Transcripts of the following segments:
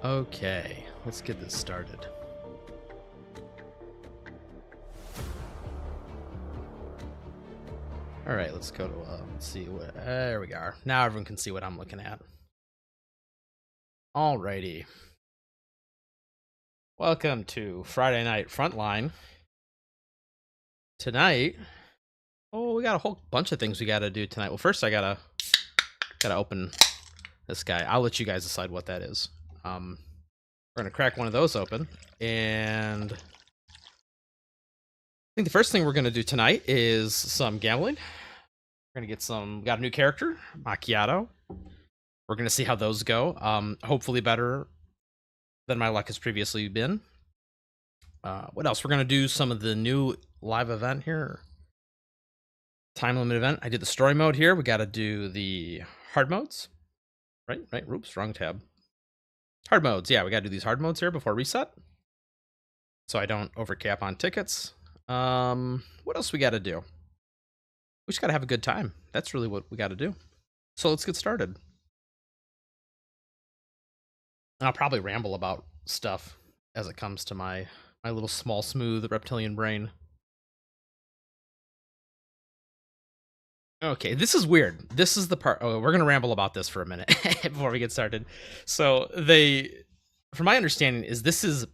Okay, let's get this started. All right, let's go to, let's see what, there we are. Now everyone can see what I'm looking at. Alrighty. Welcome to Friday Night Frontline. Tonight, we got a whole bunch of things we gotta do tonight. Well, first I gotta open this guy. I'll let you guys decide what that is. We're gonna crack one of those open, and I think the first thing we're gonna do tonight is some gambling. We're gonna got a new character, Macchiato. We're gonna see how those go. Hopefully better than my luck has previously been. What else? We're gonna do some of the new live event here. Time limit event. I did the story mode here. We gotta do the hard modes. Right? Oops, wrong tab. Hard modes, yeah, we gotta do these hard modes here before reset. So I don't overcap on tickets. What else we gotta do? We just gotta have a good time. That's really what we gotta do. So let's get started. And I'll probably ramble about stuff as it comes to my little small, smooth reptilian brain. Okay, this is weird. This is the part. Oh, we're gonna ramble about this for a minute before we get started. So from my understanding, this is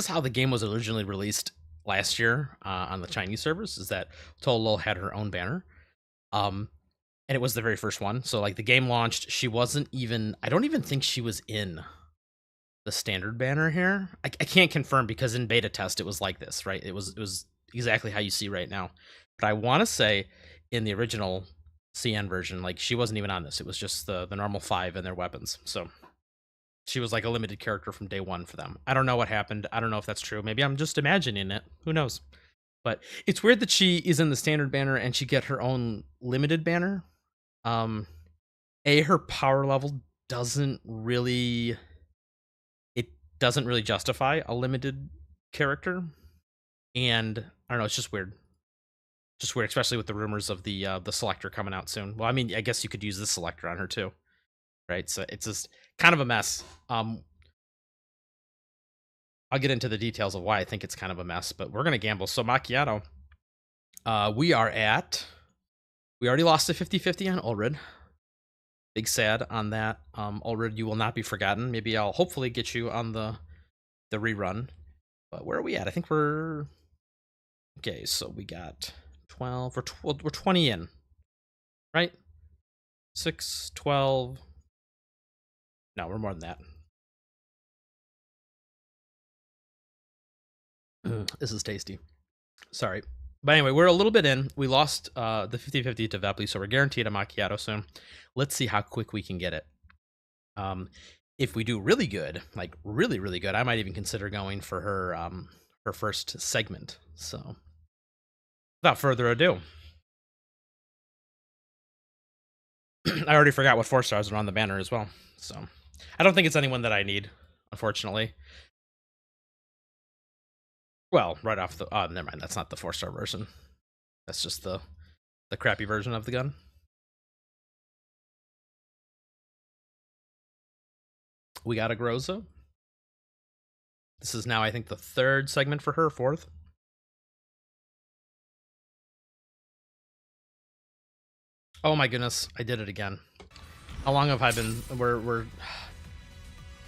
how the game was originally released last year on the Chinese servers. Is that Tolo had her own banner, and it was the very first one. So like the game launched, she wasn't even. I don't even think she was in the standard banner here. I can't confirm because in beta test it was like this, right? It was exactly how you see right now. But I want to say in the original CN version, like she wasn't even on this. It was just the normal 5 and their weapons. So she was like a limited character from day one for them. I don't know what happened. I don't know if that's true. Maybe I'm just imagining it. Who knows? But it's weird that she is in the standard banner and she get her own limited banner. Her power level doesn't really justify a limited character. And I don't know, it's just weird. Just weird, especially with the rumors of the selector coming out soon. Well, I mean, I guess you could use this selector on her too, right? So it's just kind of a mess. I'll get into the details of why I think it's kind of a mess, but we're gonna gamble. So Macchiato, we already lost a 50-50 on Ulrid. Big sad on that. Ulrid, you will not be forgotten. Maybe I'll hopefully get you on the rerun. But where are we at? I think we're okay. So we got 12. We're 20 in, right? 6, 12. No, we're more than that. This is tasty. Sorry. But anyway, we're a little bit in. We lost the 50-50 to Vepli, so we're guaranteed a Macchiato soon. Let's see how quick we can get it. If we do really good, like really, really good, I might even consider going for her first segment. So without further ado, I already forgot what 4 stars are on the banner as well. So I don't think it's anyone that I need, unfortunately. Well, right off the... Oh, never mind. That's not the 4-star version. That's just the crappy version of the gun. We got a Groza. This is now, I think, the 3rd segment for her, 4th. Oh my goodness, I did it again. How long have I been... We're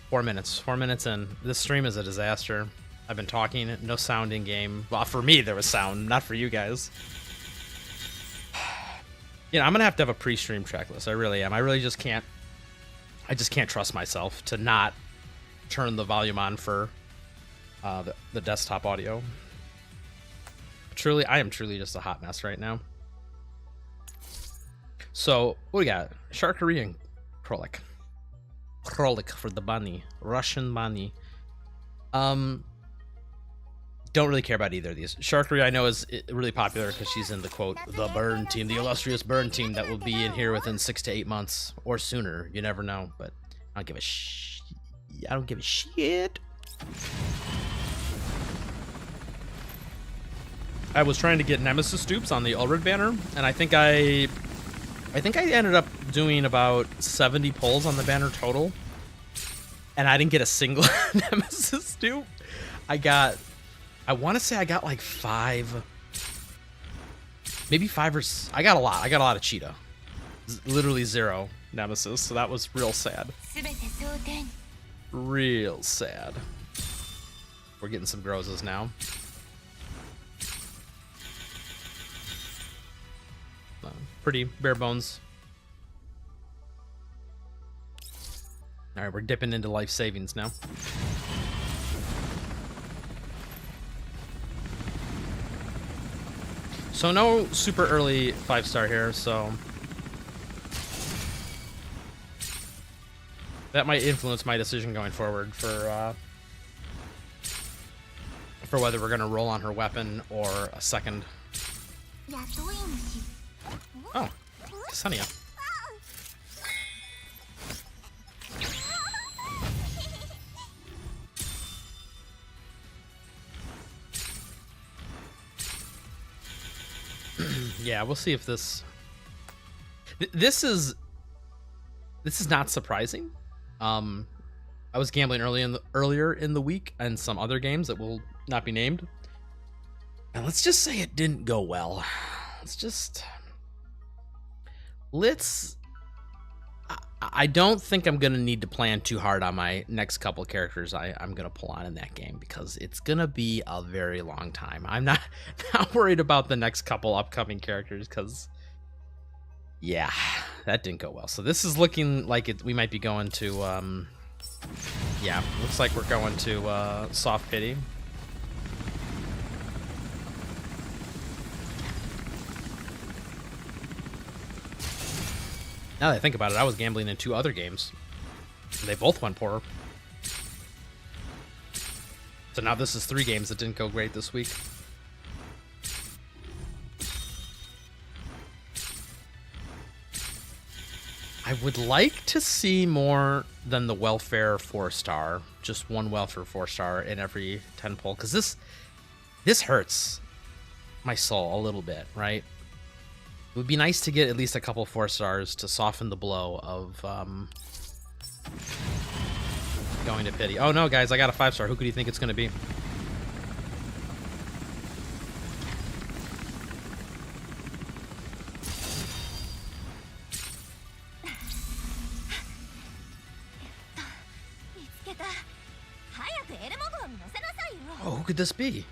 4 minutes. 4 minutes in. This stream is a disaster. I've been talking, no sound in game. Well, for me, there was sound, not for you guys. You know, I'm gonna have to have a pre-stream checklist. I really am. I really just can't. I just can't trust myself to not turn the volume on for the desktop audio. Truly, I am truly just a hot mess right now. So, what we got? Charcuterie and Krolik. Krolik for the bunny. Russian bunny. Don't really care about either of these. Charcuterie, I know, is really popular because she's in the, quote, the burn team, the illustrious burn team that will be in here within 6 to 8 months or sooner. You never know, but I don't give a I don't give a shit. I was trying to get Nemesis dupes on the Ulrid banner, and I think I ended up doing about 70 pulls on the banner total. and I didn't get a single Nemesis dupe. I want to say I got like 5, maybe 5 or I got a lot. I got a lot of Cheetah. Literally 0 Nemesis, so that was real sad. Real sad. We're getting some Grozas now. Pretty bare bones. All right, we're dipping into life savings now. So no super early 5-star here, so that might influence my decision going forward for whether we're gonna roll on her weapon or a second. Oh, Sonia. Yeah, we'll see if this is not surprising. I was gambling earlier in the week and some other games that will not be named, and let's just say it didn't go well. I don't think I'm gonna need to plan too hard on my next couple characters I'm gonna pull on in that game, because it's gonna be a very long time. I'm not worried about the next couple upcoming characters, because yeah, that didn't go well. So this is looking like we might be going to yeah, looks like we're going to soft pity. Now that I think about it, I was gambling in 2 other games. They both went poor. So now this is 3 games that didn't go great this week. I would like to see more than the welfare 4-star. Just 1 welfare 4-star in every 10 pull. Because this hurts my soul a little bit, right? It would be nice to get at least a couple 4-stars to soften the blow of going to pity. Oh no, guys, I got a 5-star. Who could you think it's going to be? Oh, who could this be?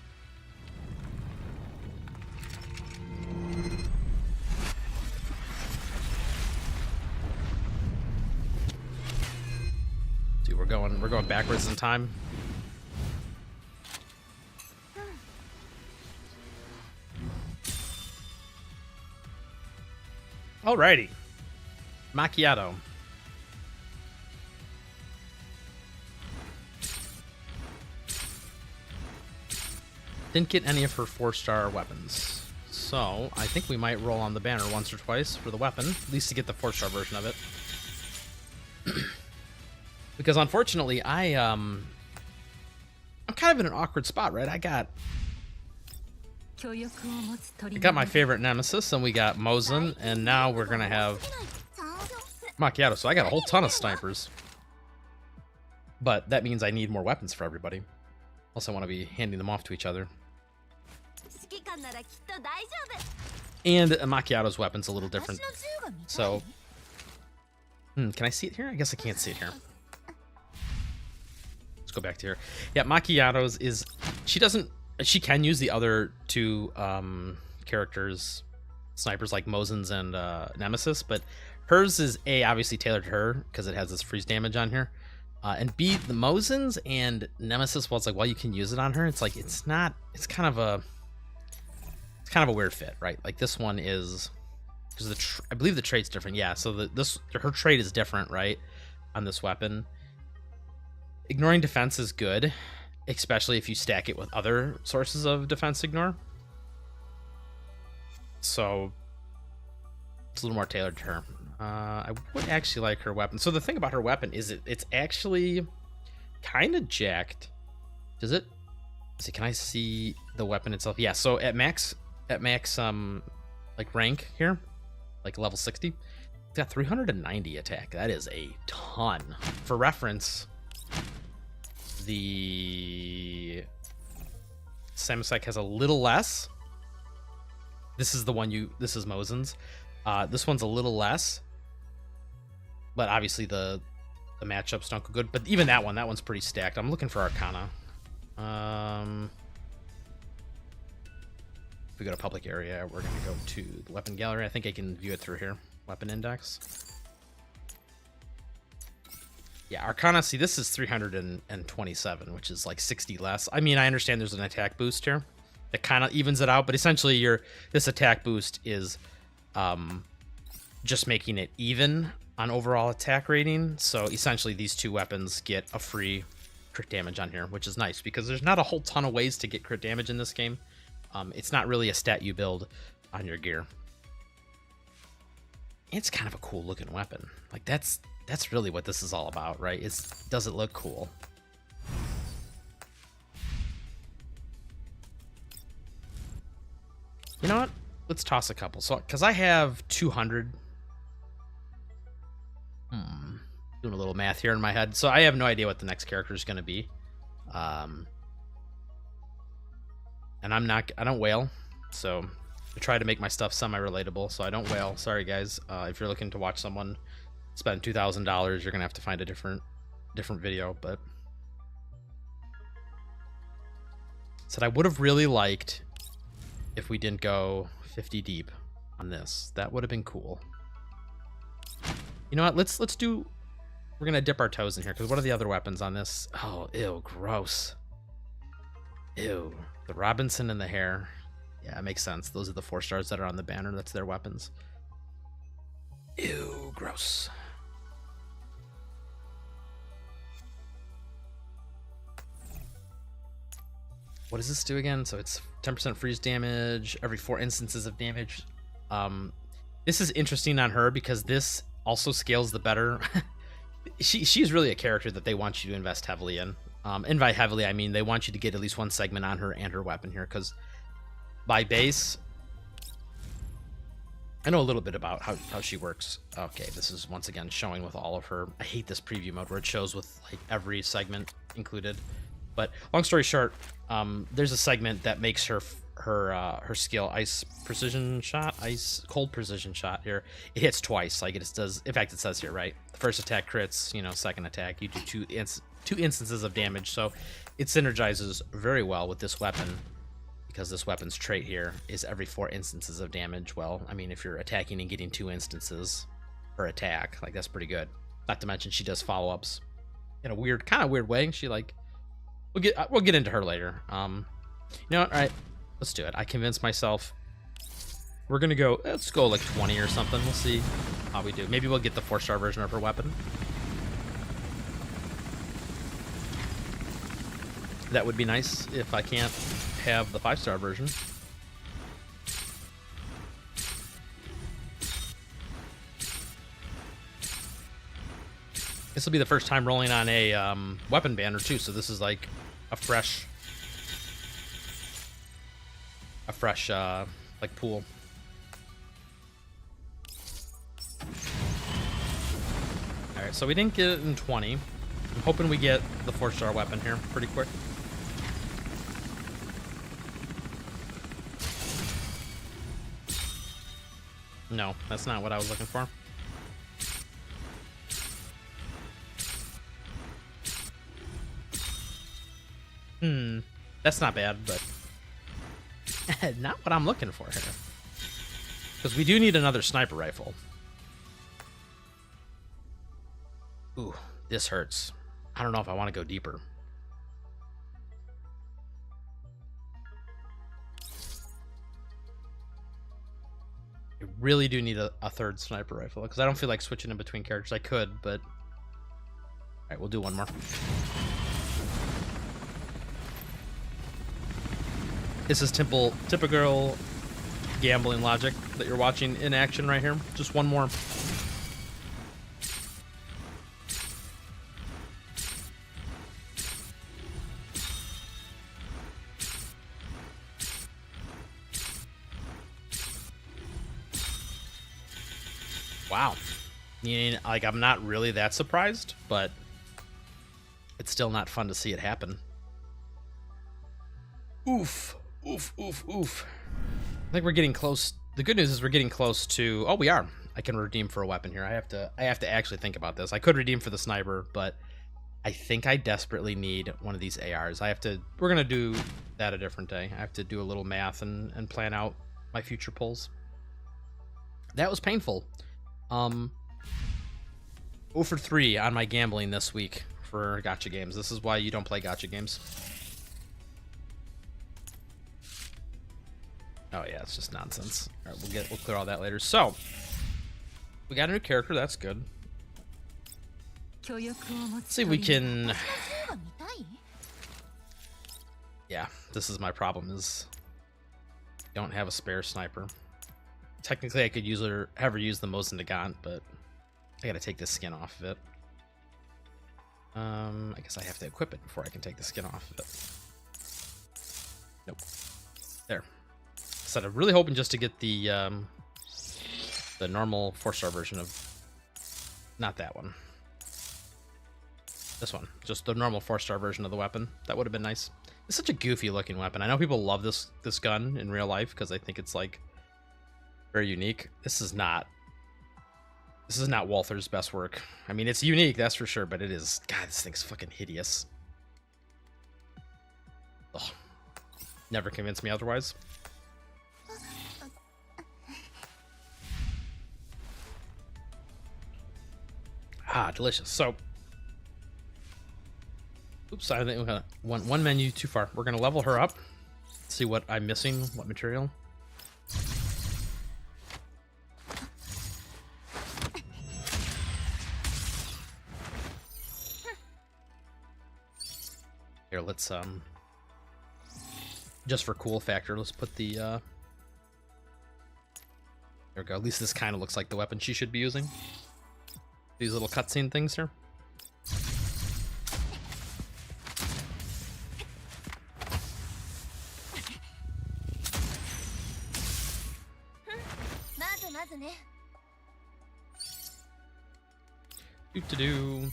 We're going backwards in time. Alrighty. Macchiato. Didn't get any of her 4-star weapons. So I think we might roll on the banner once or twice for the weapon, at least to get the 4-star version of it. Because unfortunately, I'm kind of in an awkward spot, right? I got my favorite Nemesis, and we got Mosin, and now we're gonna have Macchiato. So I got a whole ton of snipers, but that means I need more weapons for everybody. Also, want to be handing them off to each other. And Macchiato's weapon's a little different. So, can I see it here? I guess I can't see it here. Let's go back to here. Yeah, Macchiato's is she can use the other 2 characters, snipers like Mosin's and Nemesis, but hers is A, obviously tailored to her because it has this freeze damage on here, and B, the Mosin's and Nemesis, well, it's like, well, you can use it on her. It's like it's kind of a weird fit, right? Like this one is, because I believe the trait's different. Yeah, so her trait is different, right, on this weapon. Ignoring defense is good, especially if you stack it with other sources of defense ignore. So it's a little more tailored to her. I would actually like her weapon. So the thing about her weapon is it's actually kind of jacked. Does it? See, can I see the weapon itself? Yeah. So at max like rank here, like level 60, it's got 390 attack. That is a ton. For reference, The Samusek has a little less. This is the one this is Mosin's. This one's a little less. But obviously the matchups don't go good. But even that one's pretty stacked. I'm looking for Arcana. If we go to public area, we're gonna go to the weapon gallery. I think I can view it through here. Weapon index. Yeah, Arcana, see, this is 327, which is like 60 less. I mean, I understand there's an attack boost here that kind of evens it out, but essentially this attack boost is just making it even on overall attack rating. So essentially these two weapons get a free crit damage on here, which is nice because there's not a whole ton of ways to get crit damage in this game. It's not really a stat you build on your gear. It's kind of a cool looking weapon. Like that's really what this is all about, right? Does it look cool? You know what? Let's toss a couple. So, because I have 200. Doing a little math here in my head. So I have no idea what the next character is going to be. And I don't whale. So I try to make my stuff semi-relatable. So I don't whale. Sorry, guys. If you're looking to watch someone spend $2,000, you're going to have to find a different video. But said I would have really liked if we didn't go 50 deep on this. That would have been cool. You know what? Let's do. We're gonna dip our toes in here because what are the other weapons on this? Oh, ew, gross. Ew, the Robinson and the hair. Yeah, it makes sense. Those are the 4 stars that are on the banner. That's their weapons. Ew, gross. What does this do again? So it's 10% freeze damage every 4 instances of damage. This is interesting on her because this also scales the better. She's really a character that they want you to invest heavily in. And by heavily, I mean they want you to get at least one segment on her and her weapon here, because by base, I know a little bit about how she works. Okay, this is once again showing with all of her. I hate this preview mode where it shows with like every segment included. But long story short, there's a segment that makes her skill ice cold precision shot here. It hits twice, like it does. In fact, it says here, right? The first attack crits, second attack you do two instances of damage. So it synergizes very well with this weapon because this weapon's trait here is every 4 instances of damage. Well, I mean, if you're attacking and getting 2 instances per attack, like that's pretty good. Not to mention she does follow-ups in a kind of weird way. She like we'll get into her later. You know what? All right, let's do it. I convinced myself. We're gonna go. Let's go like 20 or something. We'll see how we do. Maybe we'll get the 4-star version of her weapon. That would be nice if I can't have the 5-star version. This will be the first time rolling on a weapon banner too, so this is like a fresh like pool. All right, so we didn't get it in 20. I'm hoping we get the 4-star weapon here pretty quick. No, that's not what I was looking for. That's not bad, but not what I'm looking for here. Because we do need another sniper rifle. Ooh, this hurts. I don't know if I want to go deeper. I really do need a 3rd sniper rifle because I don't feel like switching in between characters. I could, but all right, we'll do one more. This is typical gambling logic that you're watching in action right here. Just one more. Wow. Meaning, like, I'm not really that surprised, but it's still not fun to see it happen. Oof. Oof, oof, oof. I think we're getting close. The good news is we're getting close to... Oh, we are. I can redeem for a weapon here. I have to actually think about this. I could redeem for the sniper, but I think I desperately need one of these ARs. We're going to do that a different day. I have to do a little math and plan out my future pulls. That was painful. 0 for 3 on my gambling this week for gacha games. This is why you don't play gacha games. Oh yeah, it's just nonsense. All right, we'll clear all that later. So we got a new character. That's good. Let's see if we can. Yeah, this is my problem. Is I don't have a spare sniper. Technically, I could have her use the Mosin Nagant, but I gotta take the skin off of it. I guess I have to equip it before I can take the skin off of it. Nope. There. So I'm really hoping just to get the normal 4-star version of, not that one. This one, just the normal 4-star version of the weapon. That would have been nice. It's such a goofy looking weapon. I know people love this gun in real life because I think it's like very unique. This is not Walther's best work. I mean, it's unique, that's for sure, but it is. God, this thing's fucking hideous. Ugh. Never convinced me otherwise. Ah, delicious. So, oops, I think we went one menu too far. We're gonna level her up. See what I'm missing. What material? Here, let's just for cool factor, let's put the there we go. At least this kind of looks like the weapon she should be using. These little cutscene things here. Do.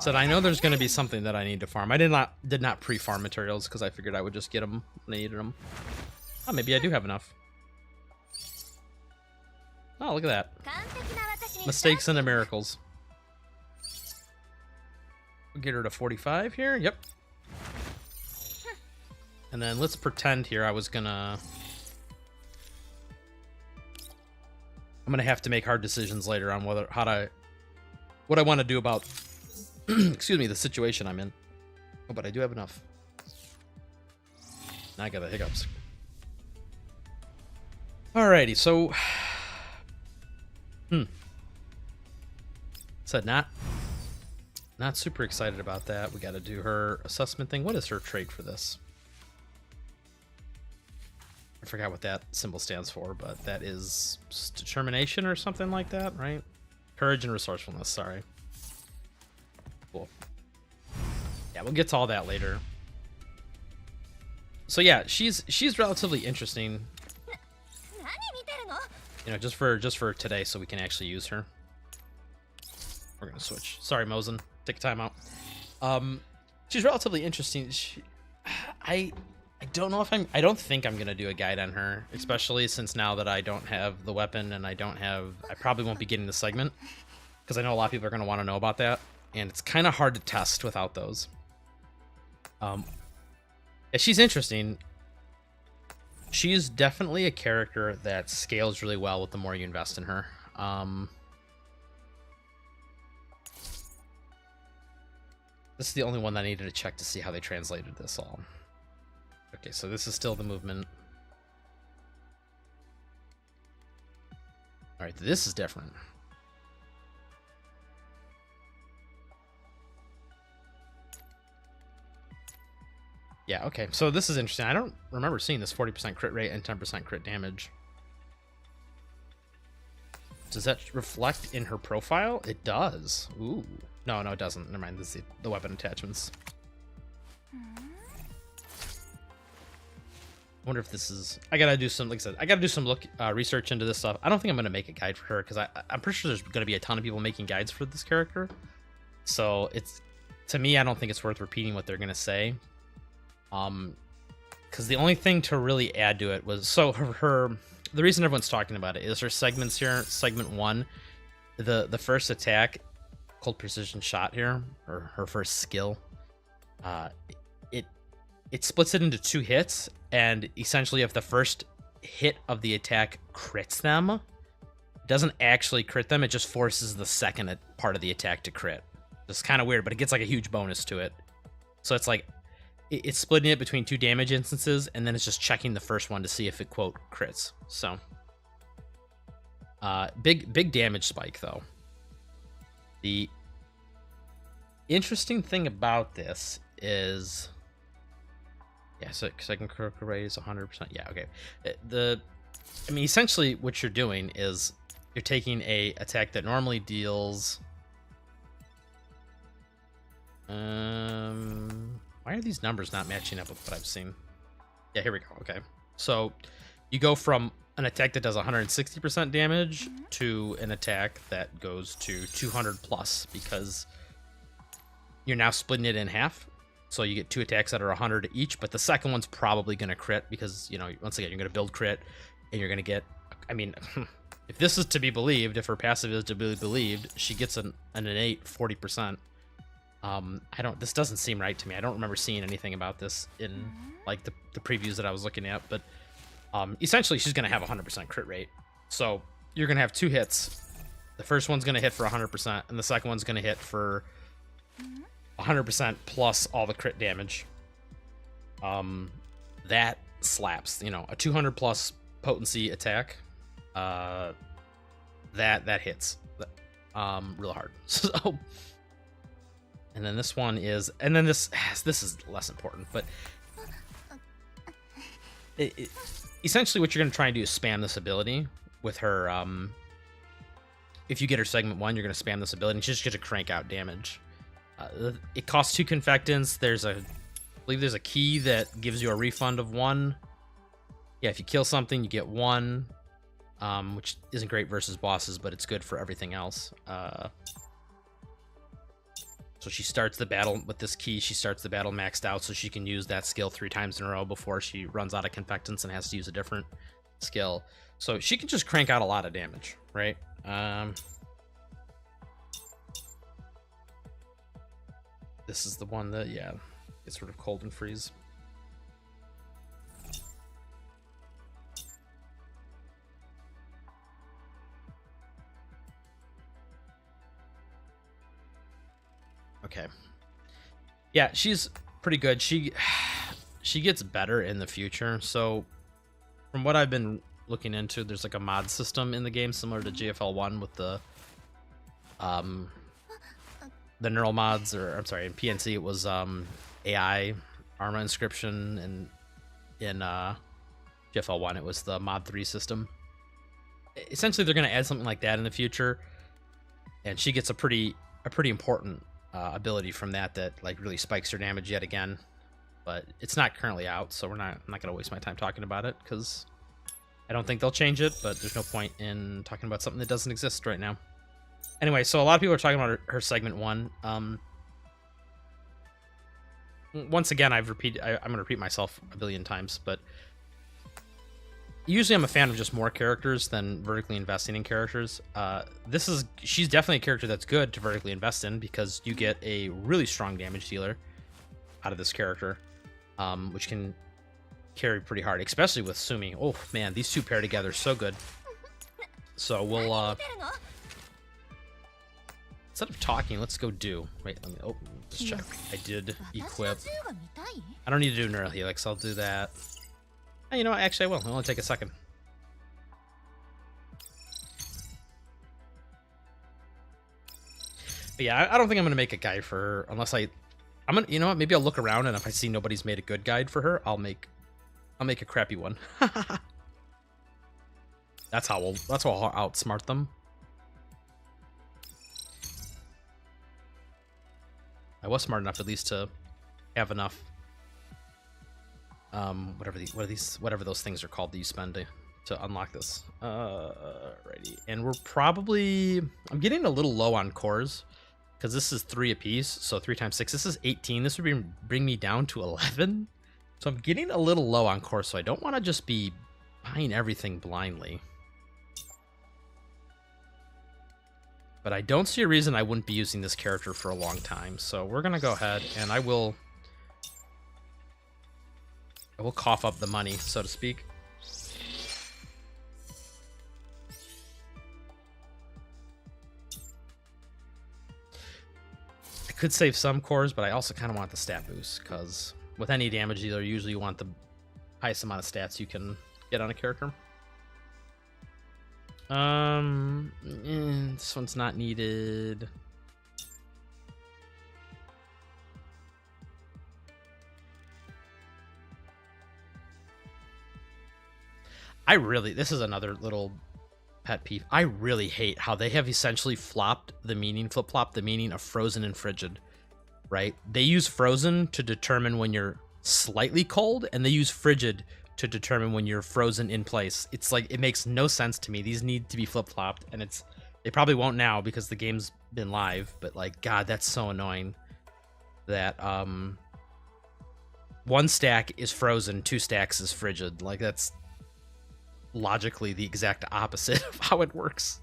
Said I know there's going to be something that I need to farm. I did not pre-farm materials because I figured I would just get them when I needed them. Oh, maybe I do have enough. Oh, look at that. Mistakes into miracles. We'll get her to 45 here. Yep. And then let's pretend here I'm gonna have to make hard decisions later on what I want to do about excuse me, the situation I'm in. Oh, but I do have enough. Now I got the hiccups. Alrighty, so said not super excited about that. We got to do her assessment thing. What is her trait for this? I forgot what that symbol stands for, but that is determination or something like that, right? Courage and resourcefulness, sorry. Cool. Yeah, we'll get to all that later. So yeah, she's relatively interesting. You know, just for today, so we can actually use her. We're gonna switch. Sorry, Mosin. Take a time out. She's relatively interesting. I don't know if I don't think I'm gonna do a guide on her, especially since now that I don't have the weapon and I probably won't be getting the segment, because I know a lot of people are gonna want to know about that, and it's kind of hard to test without those. Yeah, she's interesting. She's definitely a character that scales really well with the more you invest in her. This is the only one that I needed to check to see how they translated this all. Okay, so this is still the movement. All right, this is different. Yeah, okay, so this is interesting. I don't remember seeing this 40% crit rate and 10% crit damage. Does that reflect in her profile? It does. Ooh. No, it doesn't. Never mind. This is the weapon attachments. wonder if this is. I gotta do some, like I said, I gotta do some research into this stuff. I don't think I'm gonna make a guide for her because I'm pretty sure there's gonna be a ton of people making guides for this character. So it's, to me, I don't think it's worth repeating what they're gonna say. Because the only thing to really add to it was, so the reason everyone's talking about it is her segments here. Segment 1, the first attack called Precision Shot here, or her first skill, it splits it into 2 hits, and essentially if the first hit of the attack crits them, it doesn't actually crit them, it just forces the second part of the attack to crit. It's kind of weird, but it gets like a huge bonus to it. So it's like it's splitting it between 2 damage instances, and then it's just checking the first one to see if it, quote, crits. So big damage spike though. The interesting thing about this is, yeah, so second critical rate is 100%. Yeah, okay. I mean, essentially what you're doing is you're taking a attack that normally deals. Why are these numbers not matching up with what I've seen? Yeah, here we go. Okay, so you go from an attack that does 160% damage to an attack that goes to 200 plus, because you're now splitting it in half. So you get 2 attacks that are 100 each, but the second one's probably going to crit because, you know, once again, you're going to build crit and you're going to get, I mean, if this is to be believed, if her passive is to be believed, she gets an innate 40%. This doesn't seem right to me. I don't remember seeing anything about this in like the previews that I was looking at, but essentially she's going to have 100% crit rate. So you're going to have 2 hits. The first one's going to hit for 100% and the second one's going to hit for 100% plus all the crit damage. That slaps, you know, a 200 plus potency attack. That hits real hard. So, and then this one is, and then this is less important, but essentially what you're going to try and do is spam this ability with her. If you get her segment 1, you're going to spam this ability and she's just going to crank out damage. It costs 2 confectants. I believe there's a key that gives you a refund of 1. Yeah, if you kill something, you get 1, which isn't great versus bosses, but it's good for everything else. So she starts the battle with this key. She starts the battle maxed out, so she can use that skill 3 times in a row before she runs out of confectants and has to use a different skill. So she can just crank out a lot of damage, right? This is the one that, yeah, it's sort of cold and freeze. Okay. Yeah, she's pretty good. She gets better in the future. So from what I've been looking into, there's like a mod system in the game similar to GFL1 with the neural mods, or I'm sorry, in PNC it was AI armor inscription, and in GFL1 it was the mod 3 system. Essentially they're going to add something like that in the future, and she gets a pretty important ability from that like really spikes her damage yet again. But it's not currently out, so I'm not going to waste my time talking about it because I don't think they'll change it, but there's no point in talking about something that doesn't exist right now. Anyway, so a lot of people are talking about her segment 1. Once again, I'm going to repeat myself a billion times, but usually I'm a fan of just more characters than vertically investing in characters. She's definitely a character that's good to vertically invest in because you get a really strong damage dealer out of this character, which can carry pretty hard, especially with Sumi. Oh man, these two pair together so good. So we'll instead of talking, let's go do. Wait, let me just check. I did equip. I don't need to do neural helix. I'll do that. You know what? Actually, I will. It'll only take a second. But yeah, I don't think I'm gonna make a guide for her unless I'm gonna. You know what? Maybe I'll look around, and if I see nobody's made a good guide for her, I'll make a crappy one. That's how I'll outsmart them. I was smart enough at least to have enough whatever those things are called that you spend to unlock this. Righty. And we're probably, I'm getting a little low on cores because this is 3 apiece, so 3 times 6. This is 18. This would bring me down to 11. So I'm getting a little low on cores, so I don't want to just be buying everything blindly. But I don't see a reason I wouldn't be using this character for a long time. So we're going to go ahead and I will cough up the money, so to speak. I could save some cores, but I also kind of want the stat boost, because with any damage dealer, usually you want the highest amount of stats you can get on a character. This one's not needed. This is another little pet peeve. I really hate how they have essentially flip-flopped the meaning of frozen and frigid, right? They use frozen to determine when you're slightly cold, and they use frigid to determine when you're frozen in place. It's like, it makes no sense to me. These need to be flip-flopped, and they probably won't now because the game's been live, but like, God, that's so annoying that 1 stack is frozen, 2 stacks is frigid. Like, that's logically the exact opposite of how it works.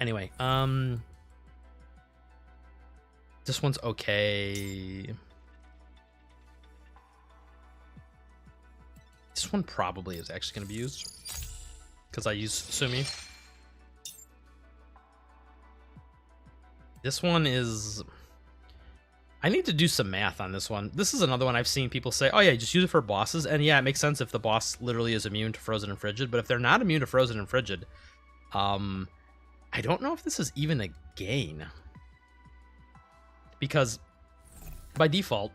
Anyway, this one's okay. This one probably is actually going to be used because I use Sumi. This one is... I need to do some math on this one. This is another one I've seen people say, oh yeah, just use it for bosses. And yeah, it makes sense if the boss literally is immune to frozen and frigid. But if they're not immune to frozen and frigid, I don't know if this is even a gain. Because by default,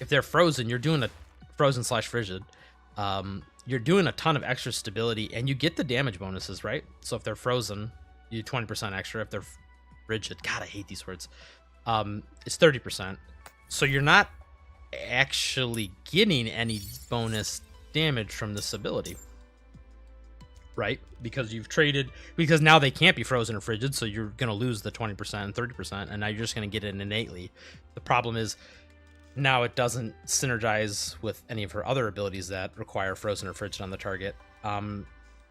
if they're frozen, you're doing a frozen/frigid. You're doing a ton of extra stability, and you get the damage bonuses, right? So if they're frozen, you do 20% extra. If they're frigid, God, I hate these words. It's 30%. So you're not actually getting any bonus damage from this ability, right? Because you've traded, because now they can't be frozen or frigid, so you're going to lose the 20% and 30%, and now you're just going to get it innately. The problem is, now it doesn't synergize with any of her other abilities that require frozen or frigid on the target. Like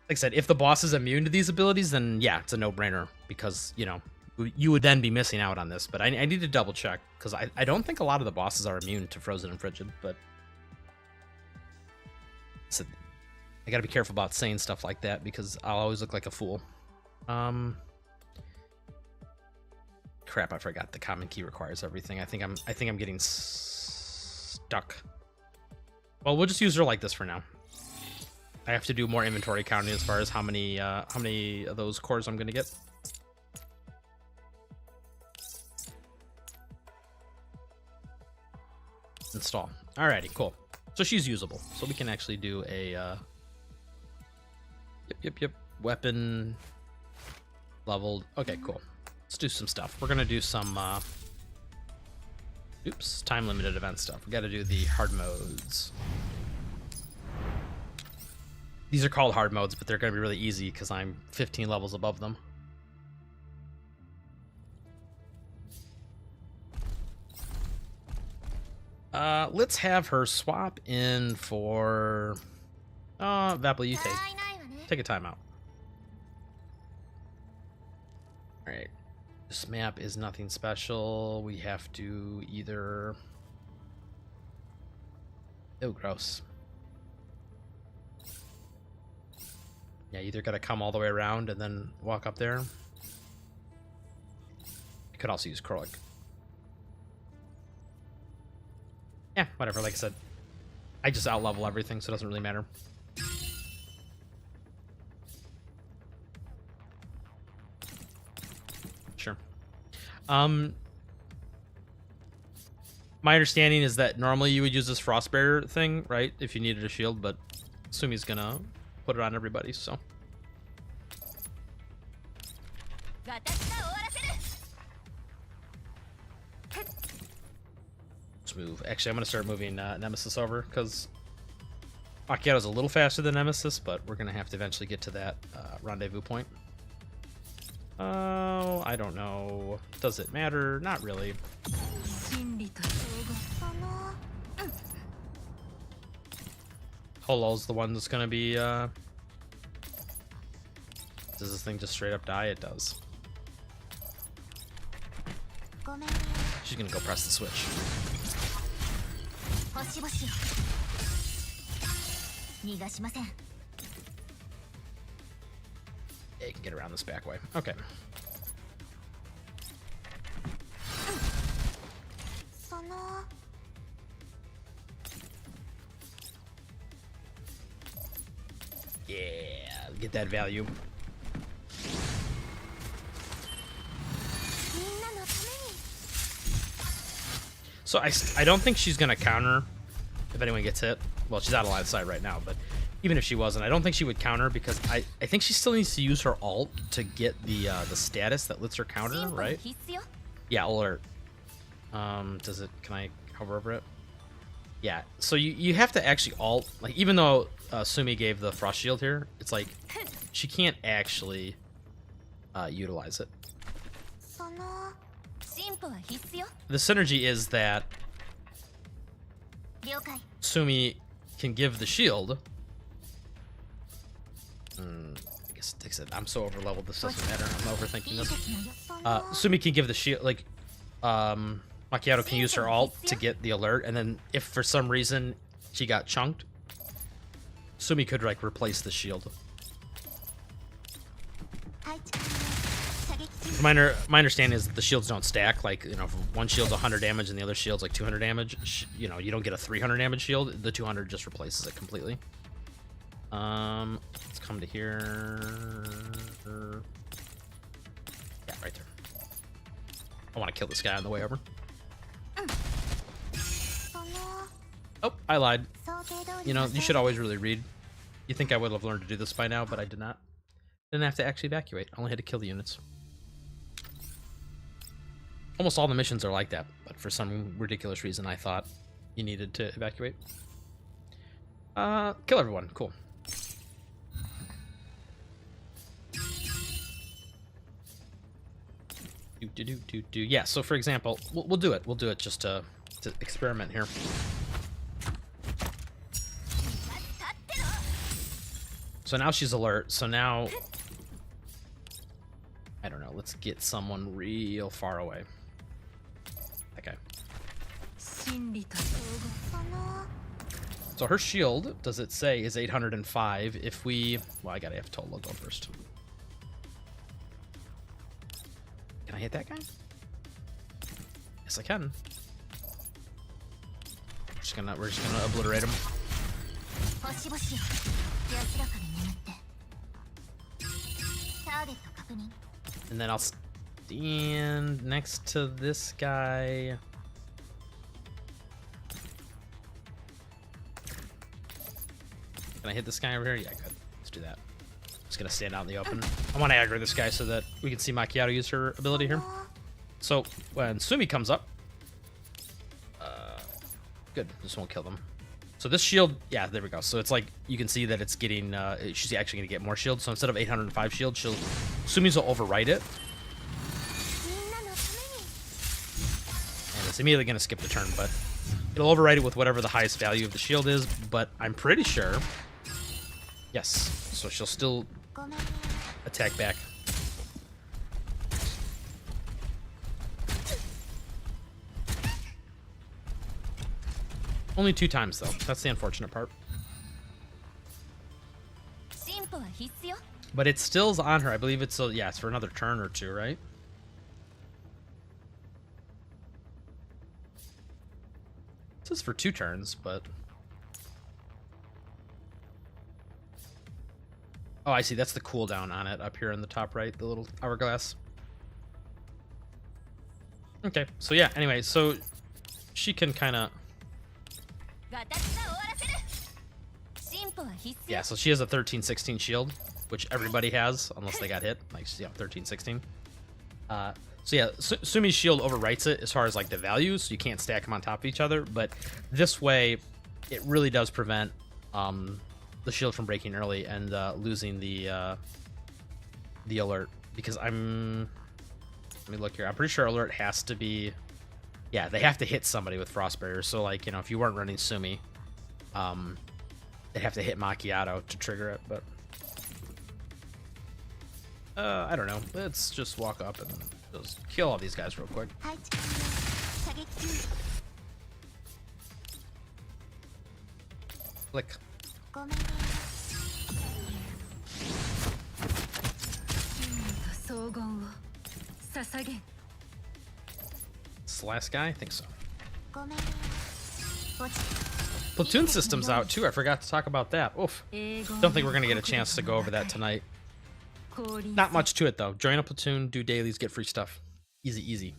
I said, if the boss is immune to these abilities, then yeah, it's a no-brainer, because, you know, you would then be missing out on this. But I need to double check, because I don't think a lot of the bosses are immune to frozen and frigid, but so I gotta be careful about saying stuff like that, because I'll always look like a fool. Crap, I forgot the common key requires everything. I think I'm getting stuck. Well, we'll just use her like this for now. I have to do more inventory counting as far as how many of those cores I'm gonna get. Install. Alrighty, cool. So she's usable. So we can actually do a yep. Weapon leveled. Okay, cool. Let's do some stuff. We're gonna do some time limited event stuff. We gotta do the hard modes. These are called hard modes, but they're gonna be really easy because I'm 15 levels above them. Let's have her swap in for Vapple, you take a timeout. Alright. This map is nothing special. We have to either... Oh, gross. Yeah, either gotta come all the way around and then walk up there. You could also use Krolik. Yeah, whatever, like I said. I just out-level everything, so it doesn't really matter. Sure. My understanding is that normally you would use this frost barrier thing, right? If you needed a shield, but Sumi's gonna put it on everybody, so. move. Actually, I'm going to start moving Nemesis over, because Macchiato's a little faster than Nemesis, but we're going to have to eventually get to that rendezvous point. Oh, I don't know. Does it matter? Not really. Holo's the one that's going to be... Does this thing just straight up die? It does. She's going to go press the switch. Yeah, you can get around this back way. Okay. Yeah, get that value. So I don't think she's gonna counter if anyone gets hit. Well, she's out of line of sight right now, but even if she wasn't, I don't think she would counter, because I think she still needs to use her ult to get the status that lets her counter, right? Yeah, alert. Does it? Can I hover over it? Yeah. So you have to actually ult. Like, even though Sumi gave the frost shield here, it's like she can't actually utilize it. The synergy is that Sumi can give the shield. I guess it takes it. I'm so over leveled. This doesn't matter. I'm overthinking this. Sumi can give the shield. Like, Macchiato can use her ult to get the alert, and then if for some reason she got chunked, Sumi could like replace the shield. My understanding is that the shields don't stack. Like, you know, if one shield's 100 damage and the other shield's like 200 damage, you know, you don't get a 300 damage shield. The 200 just replaces it completely. Let's come to here. Yeah, right there. I want to kill this guy on the way over. Oh, I lied. You know, you should always really read. You think I would have learned to do this by now, but I did not. Didn't have to actually evacuate. I only had to kill the units. Almost all the missions are like that, but for some ridiculous reason I thought you needed to evacuate. Kill everyone. Cool. Yeah, so for example, we'll do it. We'll do it just to experiment here. So now she's alert. So now, I don't know. Let's get someone real far away. Okay. So her shield, does it say, is 805? If we... Well, I gotta have Tolo go first. Can I hit that guy? Yes, I can. We're just gonna obliterate him. And then I'll stand next to this guy. Can I hit this guy over here? Yeah, good. Let's do that. Just gonna stand out in the open. I want to aggro this guy so that we can see Macchiato use her ability here. So when Sumi comes up, good. This won't kill them. So this shield, yeah, there we go. So it's like you can see that it's getting. She's actually gonna get more shield. So instead of 805 shield, Sumi's will overwrite it, and it's immediately gonna skip the turn, but it'll overwrite it with whatever the highest value of the shield is. But I'm pretty sure. Yes. So she'll still attack back. Only 2 times, though. That's the unfortunate part. But it still's on her. I believe it's, yeah, it's for another turn or 2, right? It says for 2 turns, but... Oh, I see. That's the cooldown on it up here in the top right, the little hourglass. Okay, so yeah, anyway, so she can kind of... Yeah, so she has a 13-16 shield, which everybody has, unless they got hit. Like, yeah, 13-16. So So yeah, Sumi's shield overwrites it as far as like the values, so you can't stack them on top of each other. But this way, it really does prevent the shield from breaking early and losing the alert. Because let me look here. I'm pretty sure alert has to be, yeah, they have to hit somebody with frost barrier. So like, you know, if you weren't running Sumi, they'd have to hit Macchiato to trigger it. But I don't know. Let's just walk up and just kill all these guys real quick. Click. This last guy? I think so. Platoon system's out too. I forgot to talk about that. Oof. Don't think we're gonna get a chance to go over that tonight. Not much to it though. Join a platoon, do dailies, get free stuff. Easy, easy.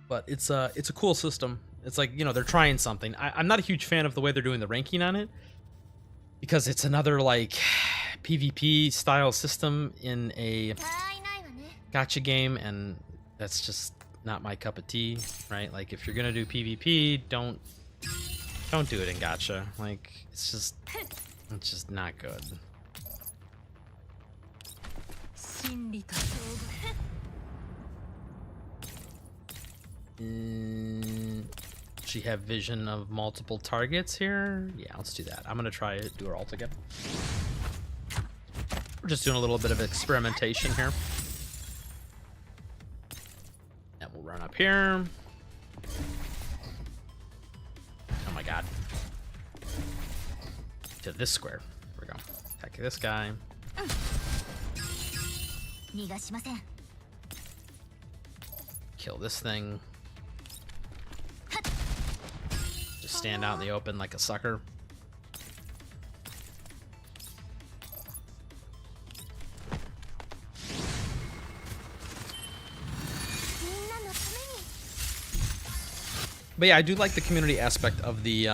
But it's a cool system. It's like, you know, they're trying something. I'm not a huge fan of the way they're doing the ranking on it, because it's another like PvP style system in a gacha game, and that's just not my cup of tea, right? Like, if you're gonna do PvP, don't do it in gacha. Like, it's just not good. She have vision of multiple targets here? Yeah, let's do that. I'm gonna try it, do her ult again. We're just doing a little bit of experimentation here. And we'll run up here. Oh my god. To this square. There we go. Attack this guy. Kill this thing. Just stand out in the open like a sucker. But yeah, I do like the community aspect of the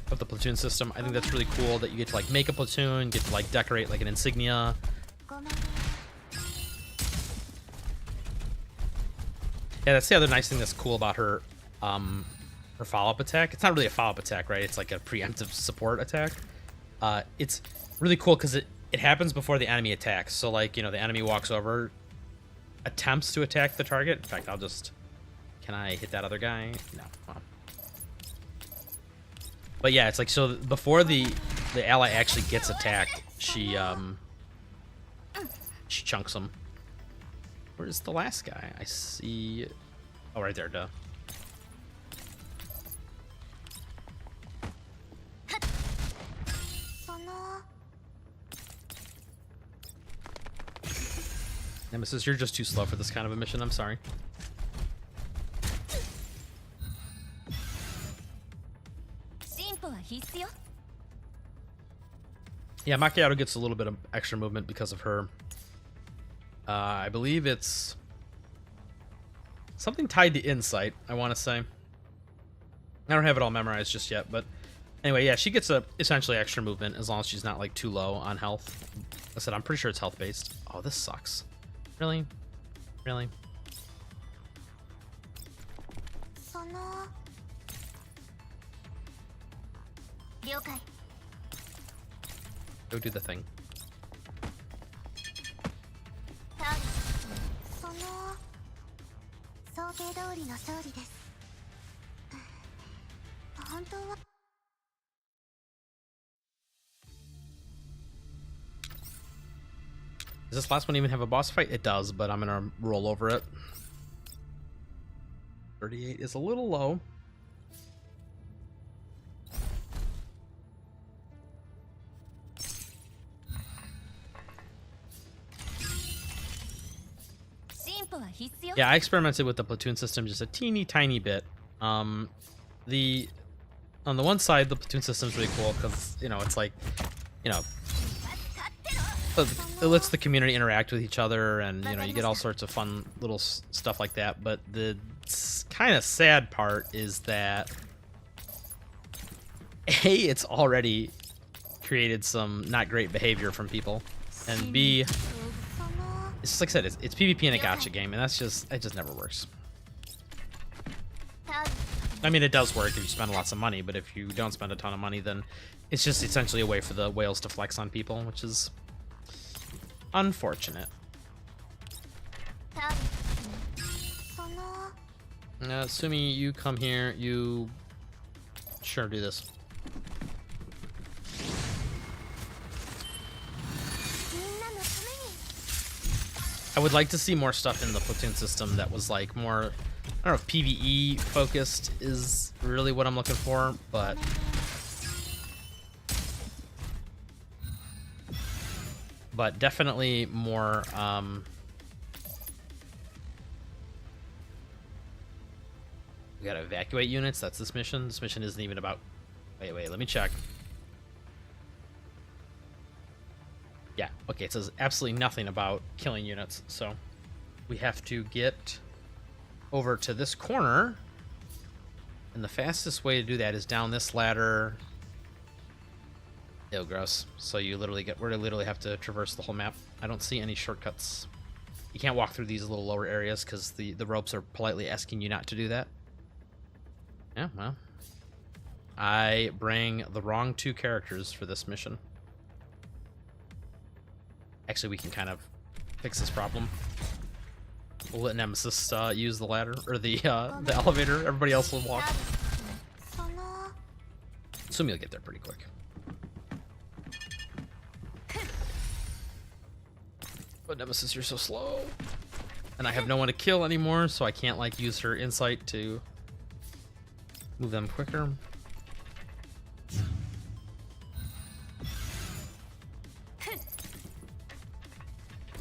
platoon system. I think that's really cool that you get to like make a platoon, get to like decorate like an insignia. Yeah, that's the other nice thing that's cool about her follow-up attack. It's not really a follow-up attack, right? It's like a preemptive support attack. It's really cool because it happens before the enemy attacks. So like, you know, the enemy walks over, attempts to attack the target. In fact, can I hit that other guy? No. Well. But yeah, it's like, so before the ally actually gets attacked, she chunks him. Where's the last guy? I see. Oh, right there, duh. Nemesis, you're just too slow for this kind of a mission. I'm sorry. Yeah, Macchiato gets a little bit of extra movement because of her. I believe it's something tied to insight, I want to say. I don't have it all memorized just yet, but anyway, yeah, she gets essentially extra movement as long as she's not like too low on health. Like I said, I'm pretty sure it's health based. Oh, this sucks. Really? Really? Go do the thing. Does this last one even have a boss fight? It does, but I'm gonna roll over it. 38 is a little low. Yeah, I experimented with the platoon system just a teeny tiny bit. On the one side, the platoon system is really cool because, you know, it's like, you know, it lets the community interact with each other, and, you know, you get all sorts of fun little stuff like that. But the kind of sad part is that it's already created some not great behavior from people. And B, it's just like I said, it's PvP in a gacha game, and it just never works. I mean, it does work if you spend lots of money, but if you don't spend a ton of money, then it's just essentially a way for the whales to flex on people, which is unfortunate. Sumi, you come here. You sure do this. I would like to see more stuff in the platoon system that was like more, I don't know if PvE focused is really what I'm looking for, but definitely more we gotta evacuate units. That's this mission. This mission isn't even about, wait, let me check. Yeah, okay, it says absolutely nothing about killing units, so we have to get over to this corner, and the fastest way to do that is down this ladder. Ew, gross. So you literally have to traverse the whole map. I don't see any shortcuts. You can't walk through these little lower areas because the ropes are politely asking you not to do that. Yeah, well, I bring the wrong 2 characters for this mission. Actually, we can kind of fix this problem. We'll let Nemesis use the ladder or the elevator. Everybody else will walk. Assume you'll get there pretty quick. But Nemesis, you're so slow, and I have no one to kill anymore, so I can't like use her insight to move them quicker.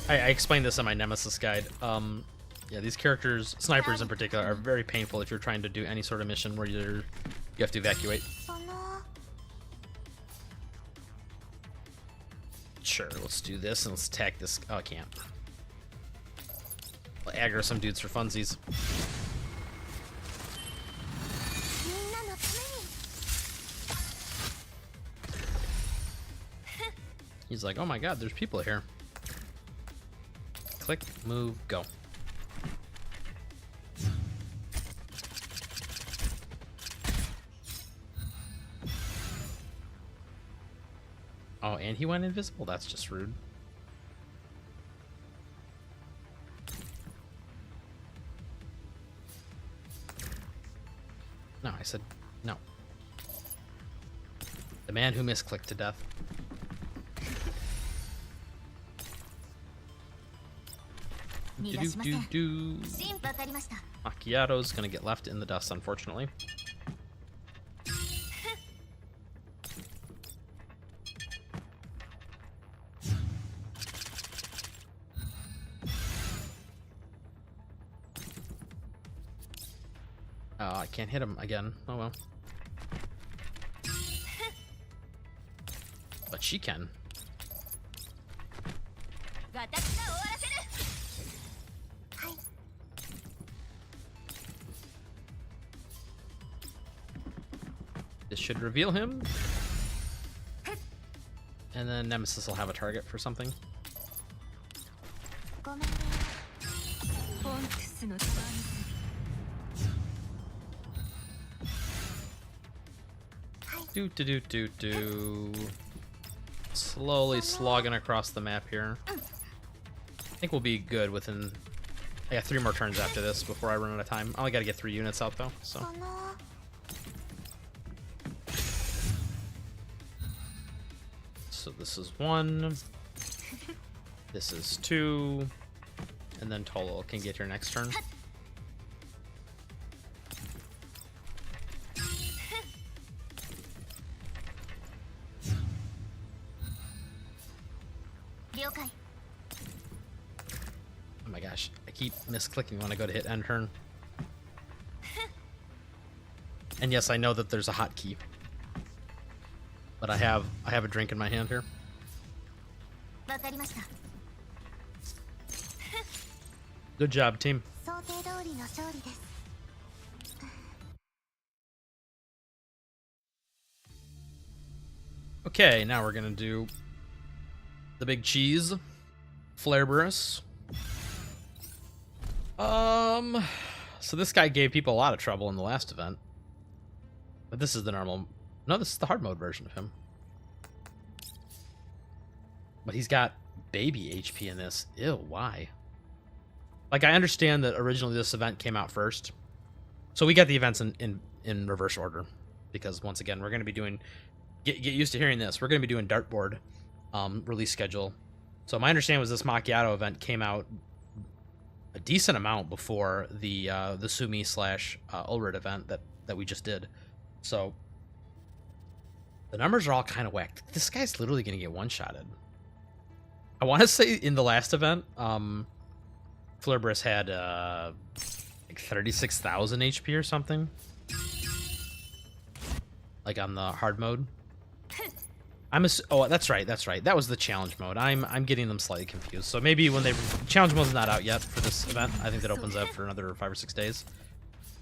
I explained this in my Nemesis guide. Yeah, these characters, snipers in particular, are very painful if you're trying to do any sort of mission where you have to evacuate. Sure, let's do this and let's attack this. Oh, I can't. I'll aggro some dudes for funsies. He's like, oh my god, there's people here. Click, move, go. Oh, and he went invisible? That's just rude. No, I said no. The man who misclicked to death. Macchiato's gonna get left in the dust, unfortunately. Oh, I can't hit him again. Oh well. But she can. This should reveal him. And then Nemesis will have a target for something. Do. Slowly slogging across the map here. I think we'll be good within... I got 3 more turns after this before I run out of time. I only gotta get 3 units out though, so... So this is 1. This is 2. And then Tolo can get your next turn. Oh my gosh, I keep misclicking when I go to hit end turn. And yes, I know that there's a hotkey. But I have a drink in my hand here. Good job, team. Okay, now we're gonna do The big cheese. Flareburus. So this guy gave people a lot of trouble in the last event. But this is the normal... No, this is the hard mode version of him. But he's got baby HP in this. Ew, why? Like, I understand that originally this event came out first. So we got the events in reverse order. Because, once again, we're going to be doing... Get used to hearing this. We're going to be doing Dartboard release schedule. So my understanding was this Macchiato event came out a decent amount before the Sumi / Ulrid event that we just did. So the numbers are all kind of whacked. This guy's literally going to get one-shotted. I want to say in the last event, Flareburus had like 36,000 HP or something. Like on the hard mode. Oh, that's right. That was the challenge mode. I'm getting them slightly confused. So maybe when they... Challenge mode's not out yet for this event. I think that opens up for another 5 or 6 days.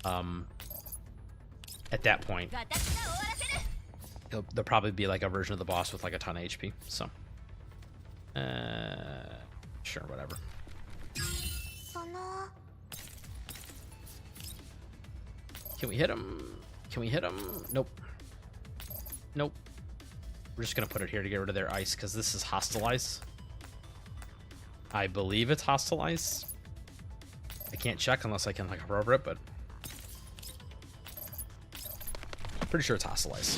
At that point, there'll probably be like a version of the boss with like a ton of HP. So, sure, whatever. Can we hit him? Can we hit him? Nope. Nope. We're just gonna put it here to get rid of their ice because this is hostile ice. I believe it's hostile ice. I can't check unless I can like hover over it, but I'm pretty sure it's hostile ice.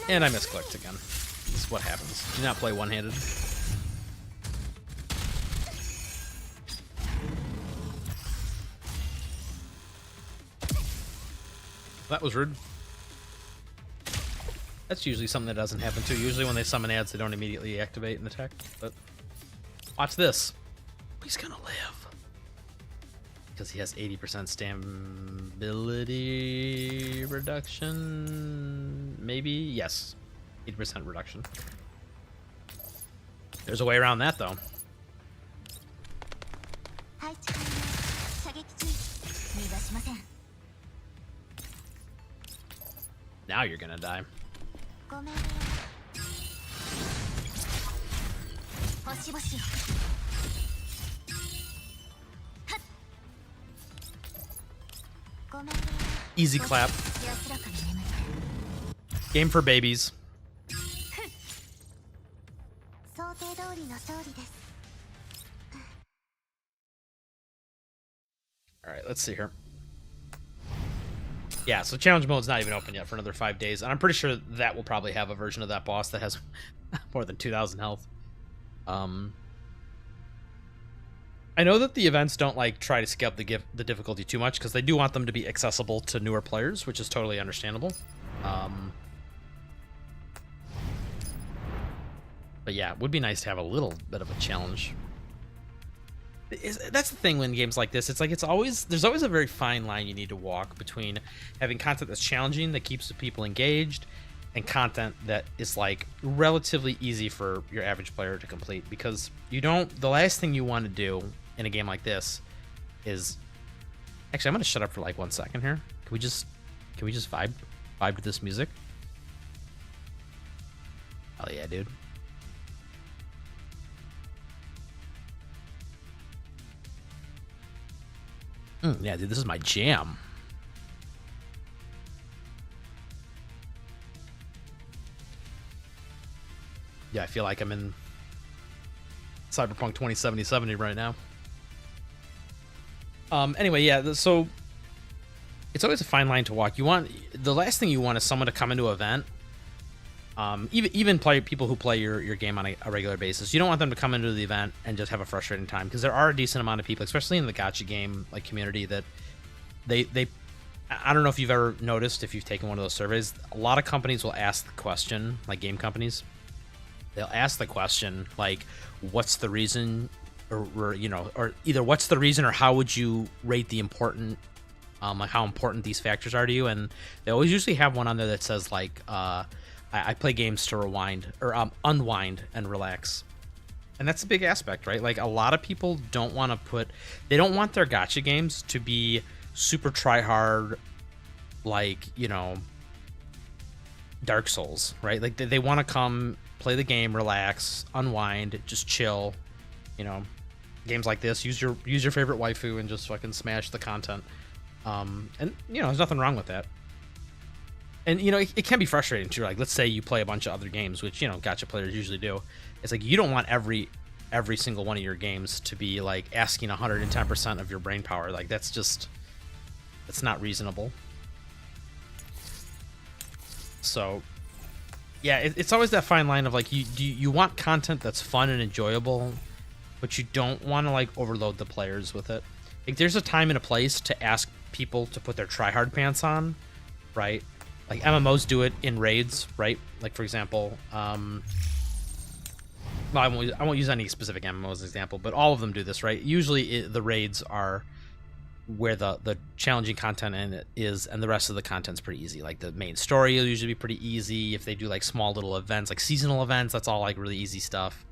And I misclicked again. This is what happens. Do not play one-handed. That was rude. That's usually something that doesn't happen too. Usually when they summon ads, they don't immediately activate and attack. But watch this. He's gonna live. Because he has 80% stability reduction. Maybe? Yes. 80% reduction. There's a way around that, though. Now you're gonna die. Easy clap. Game for babies. Alright, let's see here. Yeah, so challenge mode's not even open yet for another 5 days, and I'm pretty sure that will probably have a version of that boss that has more than 2,000 health. I know that the events don't like try to scale up the difficulty too much because they do want them to be accessible to newer players, which is totally understandable. But yeah, it would be nice to have a little bit of a challenge. That's the thing when games like this, it's like there's always a very fine line you need to walk between having content that's challenging that keeps the people engaged and content that is like relatively easy for your average player to complete, because the last thing you want to do in a game like this is actually, I'm gonna shut up for like 1 second here. Can we just vibe to this music? Hell yeah, dude. Yeah, dude, this is my jam. Yeah, I feel like I'm in Cyberpunk 2077 right now. Anyway, yeah, so it's always a fine line to walk. The last thing you want is someone to come into an event. Even people who play your game on a regular basis, you don't want them to come into the event and just have a frustrating time, because there are a decent amount of people, especially in the gacha game like community, that they I don't know if you've ever noticed, if you've taken one of those surveys, a lot of companies will ask the question, like game companies, they'll ask the question like, what's the reason, or either what's the reason or how would you rate the important, like how important these factors are to you, and they always usually have one on there that says like, I play games to rewind or unwind and relax. And that's a big aspect, right? Like a lot of people don't want they don't want their gacha games to be super try hard, like, Dark Souls, right? Like they want to come play the game, relax, unwind, just chill. You know, games like this, use your favorite waifu and just fucking smash the content. And you know, there's nothing wrong with that. And you know, it can be frustrating too. Like, let's say you play a bunch of other games, which, you know, gacha players usually do. It's like you don't want every single one of your games to be like asking 110% of your brain power. Like, that's not reasonable. So yeah, it's always that fine line of like, you want content that's fun and enjoyable, but you don't want to like overload the players with it. Like, there's a time and a place to ask people to put their tryhard pants on, right? Like, MMOs do it in raids, right? Like, for example, well, I won't use any specific MMO as an example, but all of them do this, right? Usually the raids are where the challenging content in it is, and the rest of the content's pretty easy. Like, the main story will usually be pretty easy. If they do like small little events, like seasonal events, that's all like really easy stuff.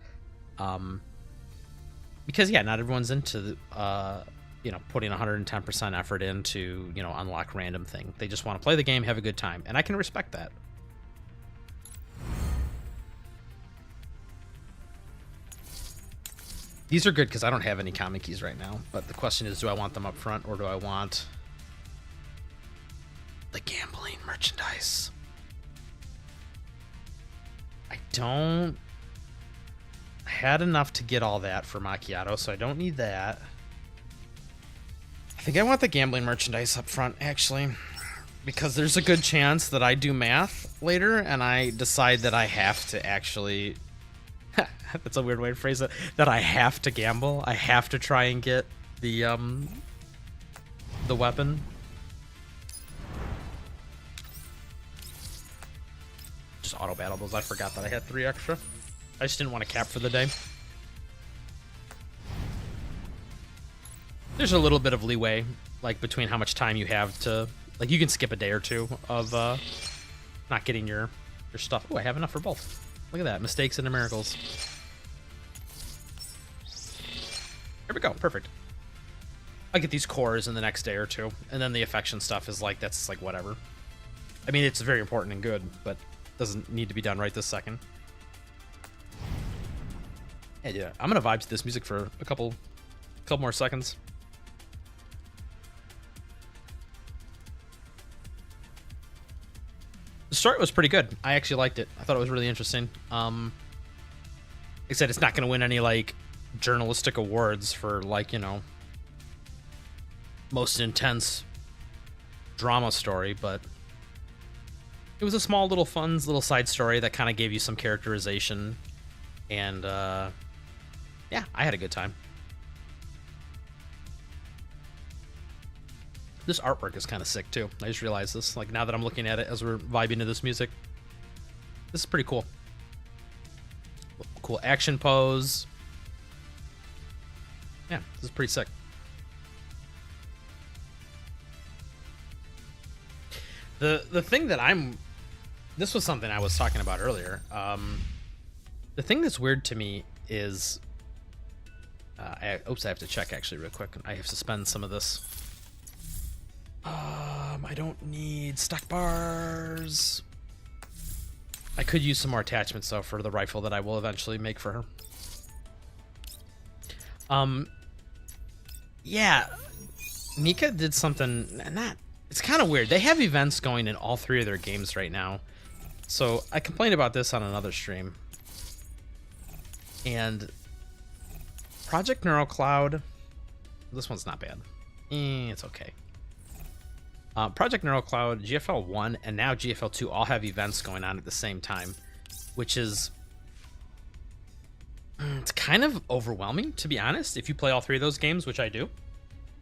Because yeah, not everyone's into you know, putting 110% effort into, you know, unlock random thing. They just want to play the game, have a good time, and I can respect that. These are good because I don't have any common keys right now, but the question is, do I want them up front or do I want the gambling merchandise? I had enough to get all that for Macchiato, so I don't need that. I think I want the gambling merchandise up front, actually, because there's a good chance that I do math later and I decide that I have to actually... That's a weird way to phrase it. That I have to gamble. I have to try and get the weapon. Just auto battle those. I forgot that I had 3 extra. I just didn't want to cap for the day. There's a little bit of leeway, like, between how much time you have to, like, you can skip a day or two of not getting your stuff. Oh, I have enough for both. Look at that. Mistakes into miracles. Here we go. Perfect. I get these cores in the next day or two, and then the affection stuff is like, that's like whatever. I mean, it's very important and good, but doesn't need to be done right this second. And yeah, I'm gonna vibe to this music for a couple more seconds. The story was pretty good. I actually liked it. I thought it was really interesting. Like I said, it's not going to win any, like, journalistic awards for, like, you know, most intense drama story, but it was a small little fun little side story that kind of gave you some characterization, and yeah, I had a good time. This artwork is kind of sick too. I just realized this, like, now that I'm looking at it as we're vibing to this music. This is pretty cool. Cool action pose. Yeah, this is pretty sick. The thing that this was something I was talking about earlier. The thing that's weird to me is oops, I have to check actually real quick. I have to spend some of this. I don't need stock bars. I could use some more attachments though for the rifle that I will eventually make for her. Yeah, Mika did something. It's kind of weird. They have events going in all 3 of their games right now. So I complained about this on another stream. And Project NeuroCloud, this one's not bad. It's okay. Project NeuroCloud, GFL1, and now GFL2 all have events going on at the same time, which is... it's kind of overwhelming, to be honest, if you play all 3 of those games, which I do.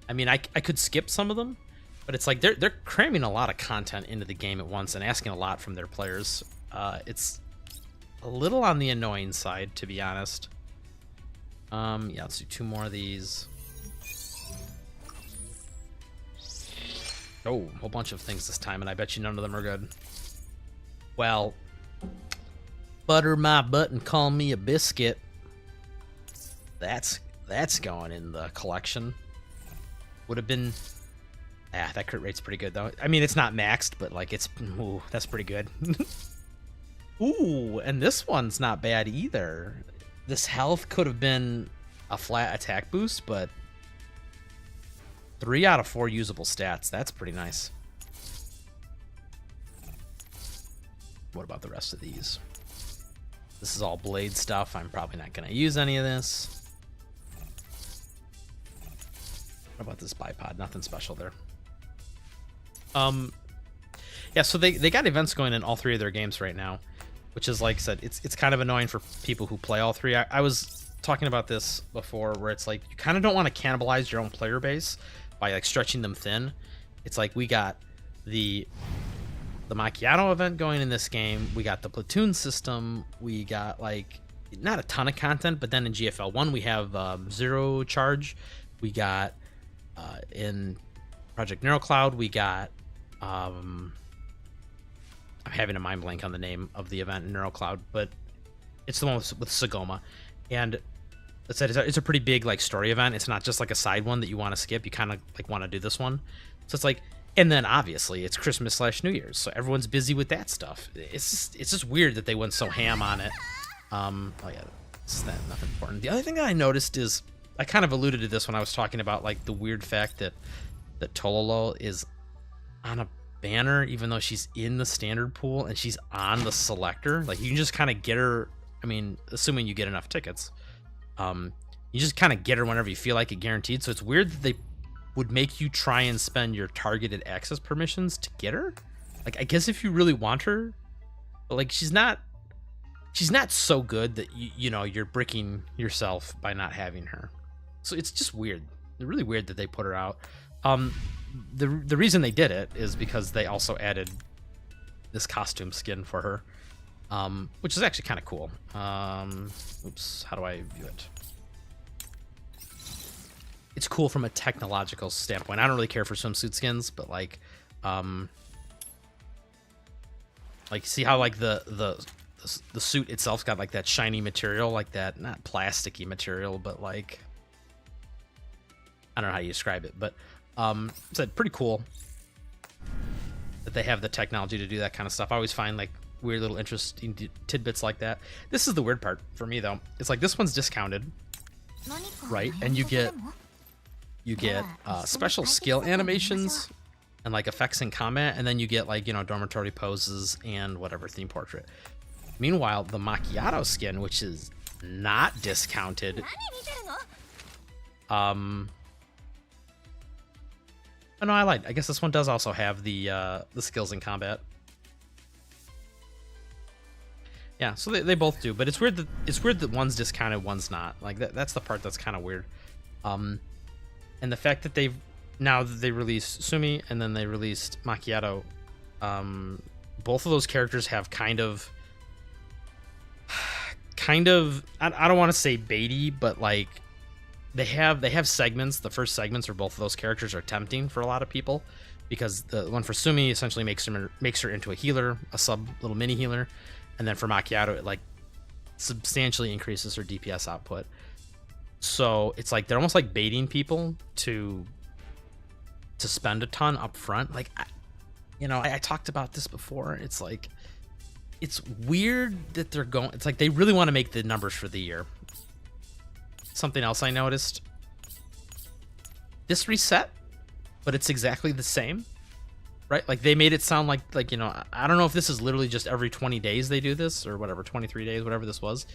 I mean, I could skip some of them, but it's like they're cramming a lot of content into the game at once and asking a lot from their players. It's a little on the annoying side, to be honest. Yeah, let's do 2 more of these. Oh, a whole bunch of things this time, and I bet you none of them are good. Well, butter my butt and call me a biscuit. That's going in the collection. Would have been... that crit rate's pretty good, though. I mean, it's not maxed, but, like, it's... Ooh, that's pretty good. Ooh, and this one's not bad either. This health could have been a flat attack boost, but 3 out of 4 usable stats. That's pretty nice. What about the rest of these? This is all blade stuff. I'm probably not going to use any of this. What about this bipod? Nothing special there. Yeah, so they got events going in all 3 of their games right now, which is, like I said, it's kind of annoying for people who play all 3. I was talking about this before, where it's like you kind of don't want to cannibalize your own player base by like stretching them thin. It's like we got the Macchiato event going in this game. We got the platoon system. We got like not a ton of content, but then in GFL1 we have Zero Charge. We got in Project NeuroCloud we got I'm having a mind blank on the name of the event in NeuroCloud, but it's the one with Sagoma, and it's a pretty big like story event. It's not just like a side one that you want to skip. You kind of like want to do this one, so it's like. And then obviously it's Christmas/New Year's, so everyone's busy with that stuff. It's just weird that they went so ham on it. Oh yeah, it's nothing important. The other thing that I noticed is I kind of alluded to this when I was talking about like the weird fact that Tololo is on a banner even though she's in the standard pool and she's on the selector. Like you can just kind of get her. I mean, assuming you get enough tickets, you just kind of get her whenever you feel like it, guaranteed. So it's weird that they would make you try and spend your targeted access permissions to get her. Like, I guess if you really want her, but like she's not so good that you know you're bricking yourself by not having her. So it's just weird. It's really weird that they put her out. The reason they did it is because they also added this costume skin for her, which is actually kind of cool. Oops, how do I view it? It's cool from a technological standpoint. I don't really care for swimsuit skins, but like see how like the suit itself's got like that shiny material, like that, not plasticky material, but like I don't know how you describe it, but it's pretty cool that they have the technology to do that kind of stuff. I always find like weird little interesting tidbits like that. This is the weird part for me though. It's like this one's discounted, right? And you get special skill animations and like effects in combat, and then you get like, you know, dormitory poses and whatever theme portrait. Meanwhile, the Macchiato skin, which is not discounted, oh no, I lied. I guess this one does also have the skills in combat. Yeah, so they both do, but it's weird that one's discounted, one's not. Like that's the part that's kind of weird. And the fact that now that they released Sumi and then they released Macchiato, both of those characters have kind of I don't want to say baity, but like they have segments. The first segments for both of those characters are tempting for a lot of people, because the one for Sumi essentially makes her into a healer, a sub little mini healer, and then for Macchiato it like substantially increases her DPS output. So it's like they're almost like baiting people to spend a ton up front. Like, I talked about this before. It's like, it's weird that they're going. It's like they really want to make the numbers for the year. Something else I noticed. This reset, but it's exactly the same, right? Like they made it sound like I don't know if this is literally just every 20 days they do this or whatever, 23 days, whatever this was.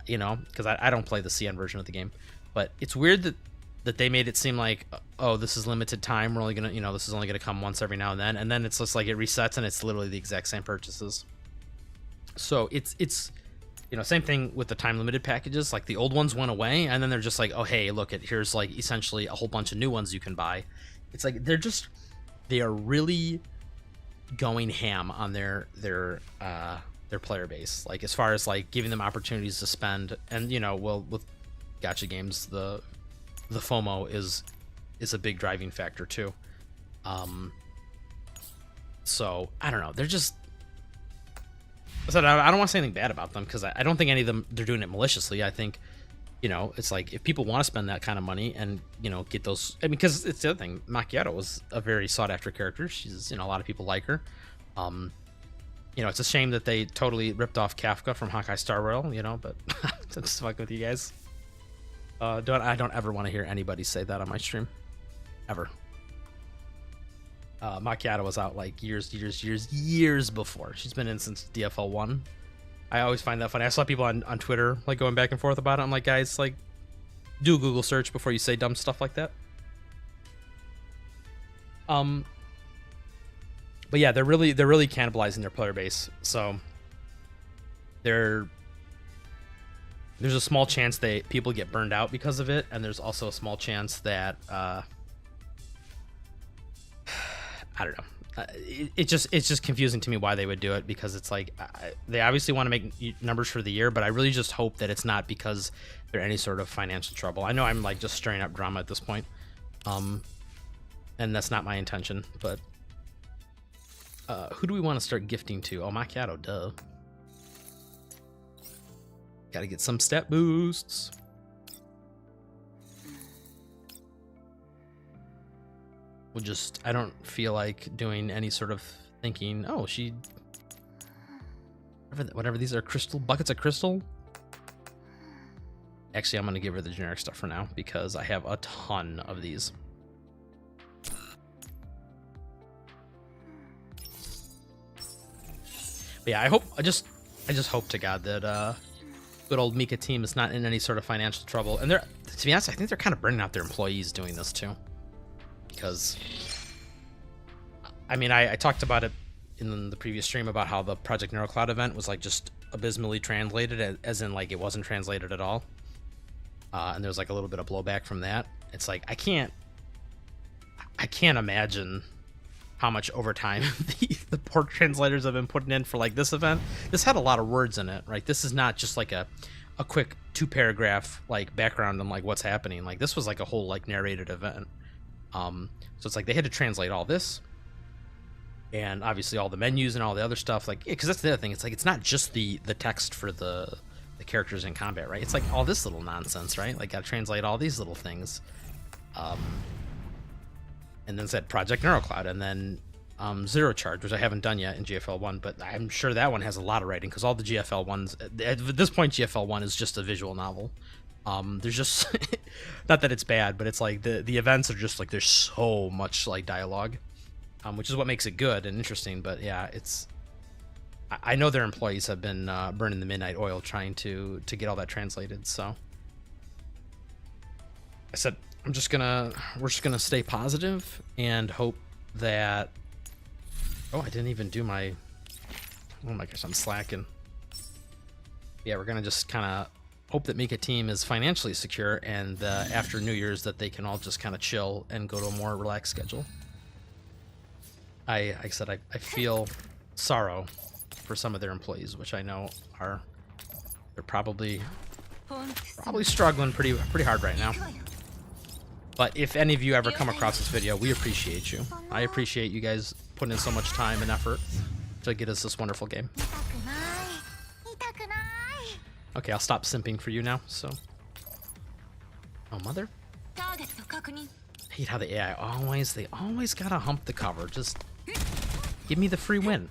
Because I don't play the CN version of the game, but it's weird that they made it seem like, oh, this is limited time. We're only gonna, this is only gonna come once every now and then it's just like it resets and it's literally the exact same purchases. So it's same thing with the time limited packages. Like the old ones went away, and then they're just like, oh hey, look, here's like essentially a whole bunch of new ones you can buy. It's like they are really going ham on their player base, like as far as like giving them opportunities to spend. And with gacha games, the FOMO is a big driving factor too. So I don't know, they're just, I don't want to say anything bad about them, because I don't think any of them, they're doing it maliciously. I think it's like if people want to spend that kind of money and get those, because it's the other thing, Macchiato was a very sought after character. She's a lot of people like her. you know, it's a shame that they totally ripped off Kafka from Hawkeye Star Rail, you know, but I'm just fucking with you guys. I don't ever want to hear anybody say that on my stream. Ever. Macchiato was out like years before. She's been in since DFL1. I always find that funny. I saw people on Twitter like going back and forth about it. I'm like, guys, like, do a Google search before you say dumb stuff like that. But yeah, they're really cannibalizing their player base. So there's a small chance people get burned out because of it, and there's also a small chance that I don't know. It's just confusing to me why they would do it, because it's like they obviously want to make numbers for the year, but I really just hope that it's not because they're any sort of financial trouble. I know I'm like just stirring up drama at this point, and that's not my intention. But who do we want to start gifting to? Oh, Macchiato, duh. Got to get some stat boosts. I don't feel like doing any sort of thinking, oh, whatever these are, buckets of crystal. Actually, I'm going to give her the generic stuff for now because I have a ton of these. But yeah, I just hope to God that good old Mika team is not in any sort of financial trouble. And to be honest, I think they're kind of burning out their employees doing this too. Because, I mean, I talked about it in the previous stream about how the Project NeuroCloud event was like just abysmally translated, as in like it wasn't translated at all. And there's like a little bit of blowback from that. It's like I can't imagine how much overtime the poor translators have been putting in for like this event. This had a lot of words in it, right? This is not just like a quick 2-paragraph like background on like what's happening. Like this was like a whole like narrated event. So it's like they had to translate all this, and obviously all the menus and all the other stuff. Like, because that's the other thing. It's like it's not just the text for the characters in combat, right? It's like all this little nonsense, right? Like, got to translate all these little things. And then said Project NeuroCloud, and then Zero Charge, which I haven't done yet in GFL1, but I'm sure that one has a lot of writing because all the GFL ones at this point, GFL1 is just a visual novel. There's just not that it's bad, but it's like the events are just like there's so much like dialogue, which is what makes it good and interesting. But yeah, I know their employees have been burning the midnight oil trying to get all that translated. So I said we're just gonna stay positive and hope that. Oh, I didn't even do my. Oh my gosh, I'm slacking. Yeah, we're gonna just kind of hope that Mika team is financially secure, and after New Year's that they can all just kind of chill and go to a more relaxed schedule. I feel sorrow for some of their employees, which I know they're probably struggling pretty hard right now. But if any of you ever come across this video, we appreciate you. I appreciate you guys putting in so much time and effort to get us this wonderful game. Okay, I'll stop simping for you now, so. Oh, mother. I hate how the AI they always gotta hump the cover. Just give me the free win.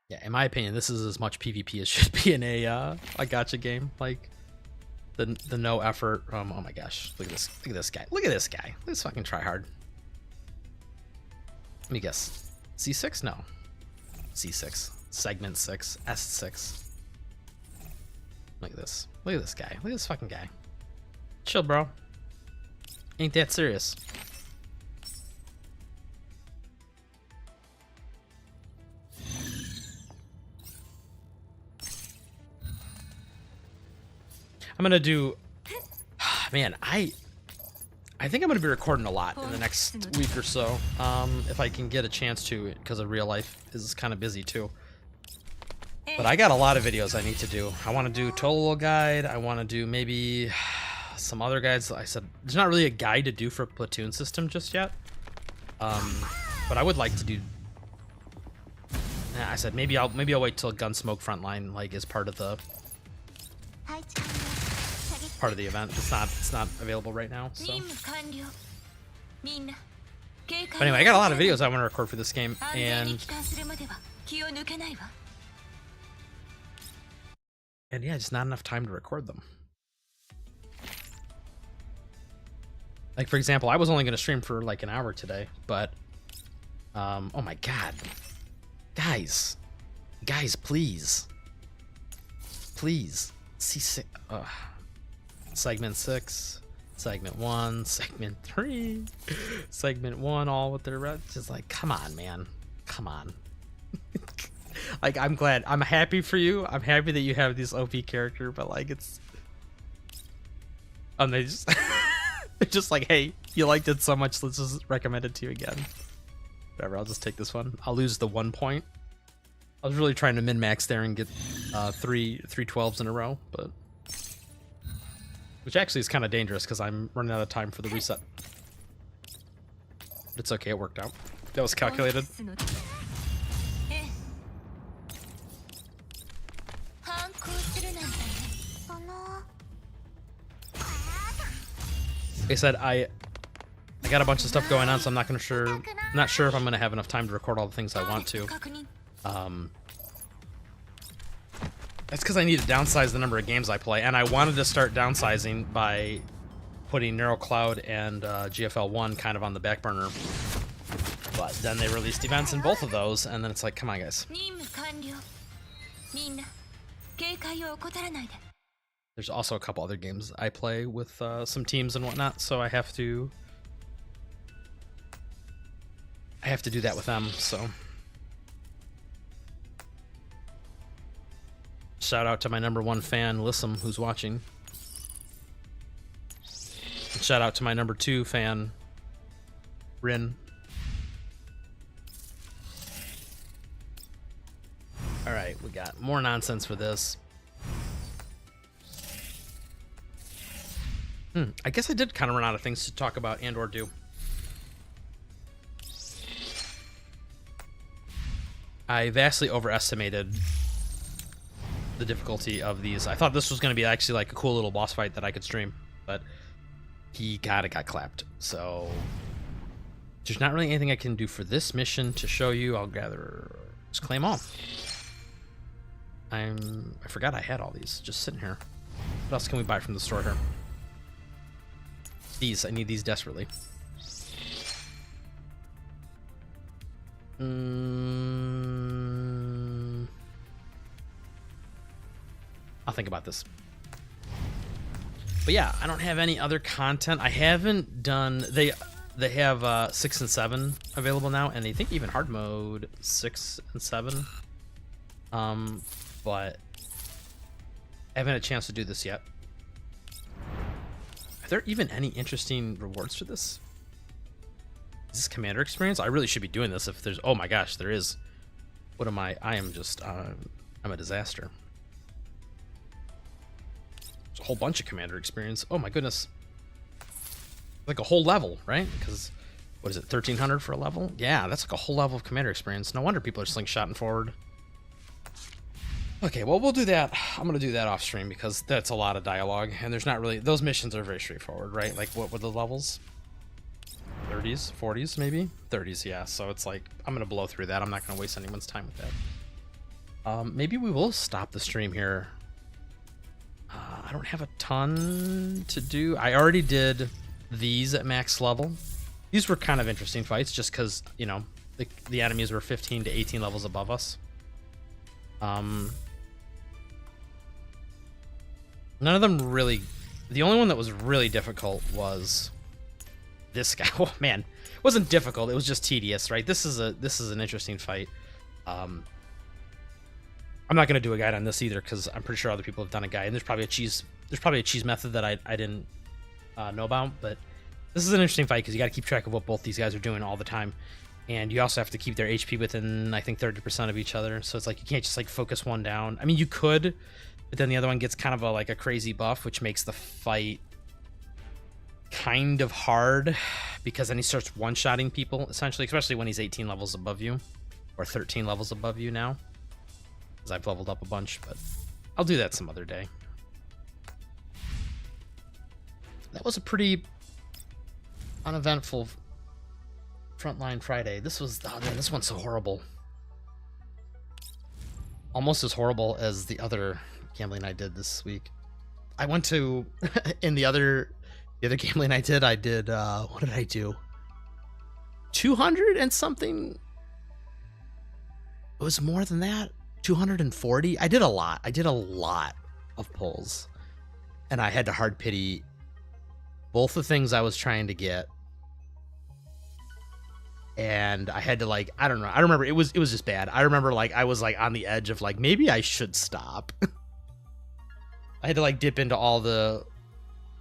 Yeah, in my opinion, this is as much PvP as should be in a gacha game. Like, the no effort. Oh my gosh, look at this guy. Look at this guy. Let's fucking try hard. Let me guess. C6? No. C6. Segment 6. S6. Look at this. Look at this guy. Look at this fucking guy. Chill, bro. Ain't that serious. I'm gonna do, man, I think I'm gonna be recording a lot in the next week or so, if I can get a chance to, because of real life is kind of busy too. But I got a lot of videos I need to do. I want to do Tololo guide. I want to do maybe some other guides. I said there's not really a guide to do for Platoon system just yet, but I would like to do. I said maybe I'll wait till Gunsmoke Frontline like is part of the part of the event. It's not available right now. So. But anyway, I got a lot of videos I want to record for this game, and yeah, just not enough time to record them. Like, for example, I was only going to stream for like an hour today, but oh my god, guys, please, see segment 6, segment 1, segment 3, segment 1, all with their reps. Just like, come on, man, come on. Like, I'm happy for you. I'm happy that you have this OP character, but like, it's they just they're just like, hey, you liked it so much, let's just recommend it to you again. Whatever, I'll just take this one. I'll lose the 1 point. I was really trying to min-max there and get three 12s in a row, but which actually is kind of dangerous because I'm running out of time for the reset. But it's okay, it worked out. That was calculated. Like I said, I got a bunch of stuff going on, so I'm not sure if I'm gonna have enough time to record all the things I want to. That's because I need to downsize the number of games I play, and I wanted to start downsizing by putting NeuroCloud and GFL1 kind of on the back burner. But then they released events in both of those, and then it's like, come on, guys. There's also a couple other games I play with some teams and whatnot, so I have to do that with them, so. Shout out to my #1 fan, Lissum, who's watching. And shout out to my #2 fan, Rin. Alright, we got more nonsense for this. I guess I did kind of run out of things to talk about and or do. I vastly overestimated the difficulty of these. I thought this was going to be actually like a cool little boss fight that I could stream, but he got clapped. So there's not really anything I can do for this mission to show you. I'll just claim all. I forgot I had all these just sitting here. What else can we buy from the store here? These, I need these desperately. I'll think about this. But yeah, I don't have any other content. I haven't done. They have 6 and 7 available now, and I think even hard mode 6 and 7. But I haven't had a chance to do this yet. Are there even any interesting rewards for this? Is this commander experience? I really should be doing this if there's. Oh my gosh, there is. What am I? I am just. I'm a disaster. There's a whole bunch of commander experience. Oh my goodness. Like a whole level, right? Because what is it, 1300 for a level? Yeah, that's like a whole level of commander experience. No wonder people are slingshotting forward. Okay, well, we'll do that. I'm gonna do that off stream because that's a lot of dialogue, and there's not really. Those missions are very straightforward, right? Like, what were the levels? 30s, 40s, maybe 30s. Yeah. So it's like I'm gonna blow through that. I'm not gonna waste anyone's time with that. Maybe we will stop the stream here. I don't have a ton to do. I already did these at max level. These were kind of interesting fights just because, you know, the enemies were 15 to 18 levels above us. None of them really. The only one that was really difficult was this guy. Oh man, it wasn't difficult. It was just tedious, right? This is an interesting fight. I'm not gonna do a guide on this either because I'm pretty sure other people have done a guide, and there's probably a cheese method that I didn't know about. But this is an interesting fight because you got to keep track of what both these guys are doing all the time, and you also have to keep their HP within, I think, 30% of each other. So it's like you can't just like focus one down. I mean, you could, but then the other one gets kind of like a crazy buff, which makes the fight kind of hard because then he starts one-shotting people essentially, especially when he's 18 levels above you or 13 levels above you now. Because I've leveled up a bunch, but I'll do that some other day. that was a pretty uneventful Frontline Friday. This was, oh man, this one's so horrible. Almost as horrible as the other gambling I did this week. I went to, in the other gambling I did, what did I do? 200 and something? It was more than that? 240? I did a lot. I did a lot of pulls. And I had to hard pity both the things I was trying to get. And I had to, like, I don't know. I remember it was just bad. I remember, like, I was like on the edge of like, maybe I should stop. I had to like dip into all the,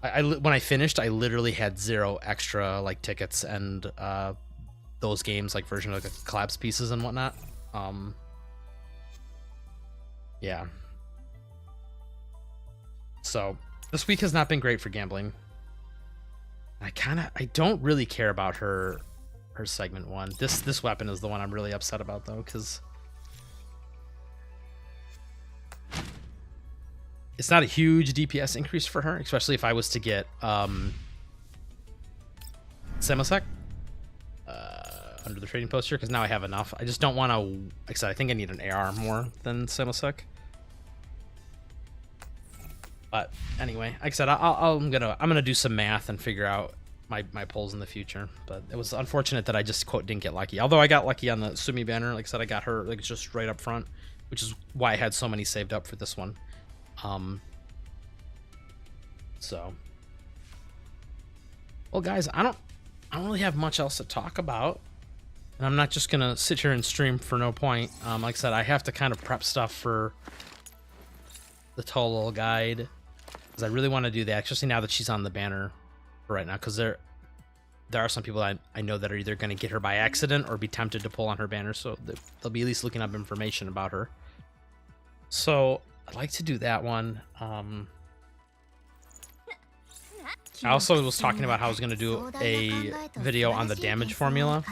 when I finished, I literally had 0 extra like tickets and those games, like version of like collapse pieces and whatnot. Yeah. So this week has not been great for gambling. I don't really care about her segment 1. This weapon is the one I'm really upset about though, because it's not a huge DPS increase for her, especially if I was to get Semisec under the trading poster, because now I have enough. I just don't want to, like I said, I think I need an AR more than Semisec. But anyway, like I said, I'm gonna do some math and figure out my pulls in the future. But it was unfortunate that I just quote didn't get lucky. Although I got lucky on the Sumi banner, like I said, I got her like just right up front, which is why I had so many saved up for this one. So, well, guys, I don't really have much else to talk about, and I'm not just gonna sit here and stream for no point. Like I said, I have to kind of prep stuff for the Tolo guide, because I really want to do that, especially now that she's on the banner for right now, because there are some people I know that are either going to get her by accident or be tempted to pull on her banner, so they'll be at least looking up information about her. So I'd like to do that one. I also was talking about how I was going to do a video on the damage formula.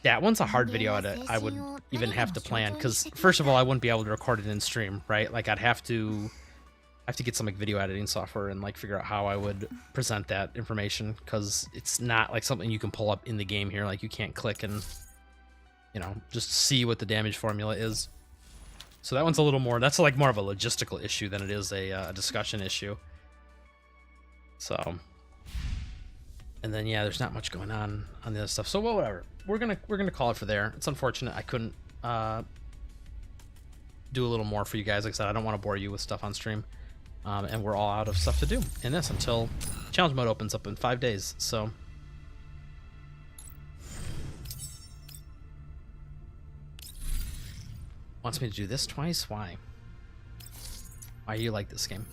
That one's a hard video I would even have to plan, because first of all, I wouldn't be able to record it in stream, right? Like I'd have to get some like video editing software and like figure out how I would present that information, because it's not like something you can pull up in the game here. Like you can't click and, you know, just see what the damage formula is. So that one's a little more, that's like more of a logistical issue than it is a discussion issue. So, and then yeah, there's not much going on the other stuff. So well, whatever. We're gonna call it for there. It's unfortunate I couldn't do a little more for you guys. Like I said, I don't want to bore you with stuff on stream, and we're all out of stuff to do in this until challenge mode opens up in 5 days. So. Wants me to do this twice? Why? Why do you like this game?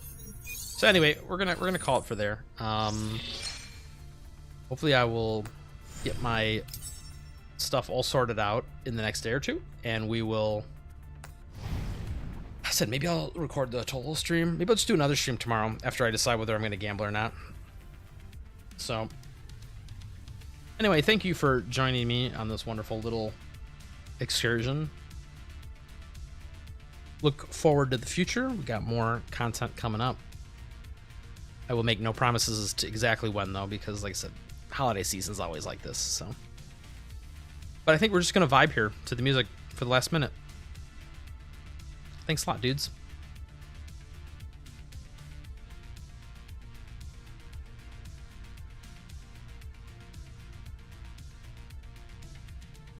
So anyway, we're gonna call it for there. Hopefully I will get my stuff all sorted out in the next day or two, and we will. I said maybe I'll record the Tolo stream. Maybe I'll just do another stream tomorrow after I decide whether I'm gonna gamble or not. So anyway, thank you for joining me on this wonderful little excursion. Look forward to the future. We got more content coming up. I will make no promises as to exactly when, though, because, like I said, holiday season's always like this. So, but I think we're just gonna vibe here to the music for the last minute. Thanks a lot, dudes.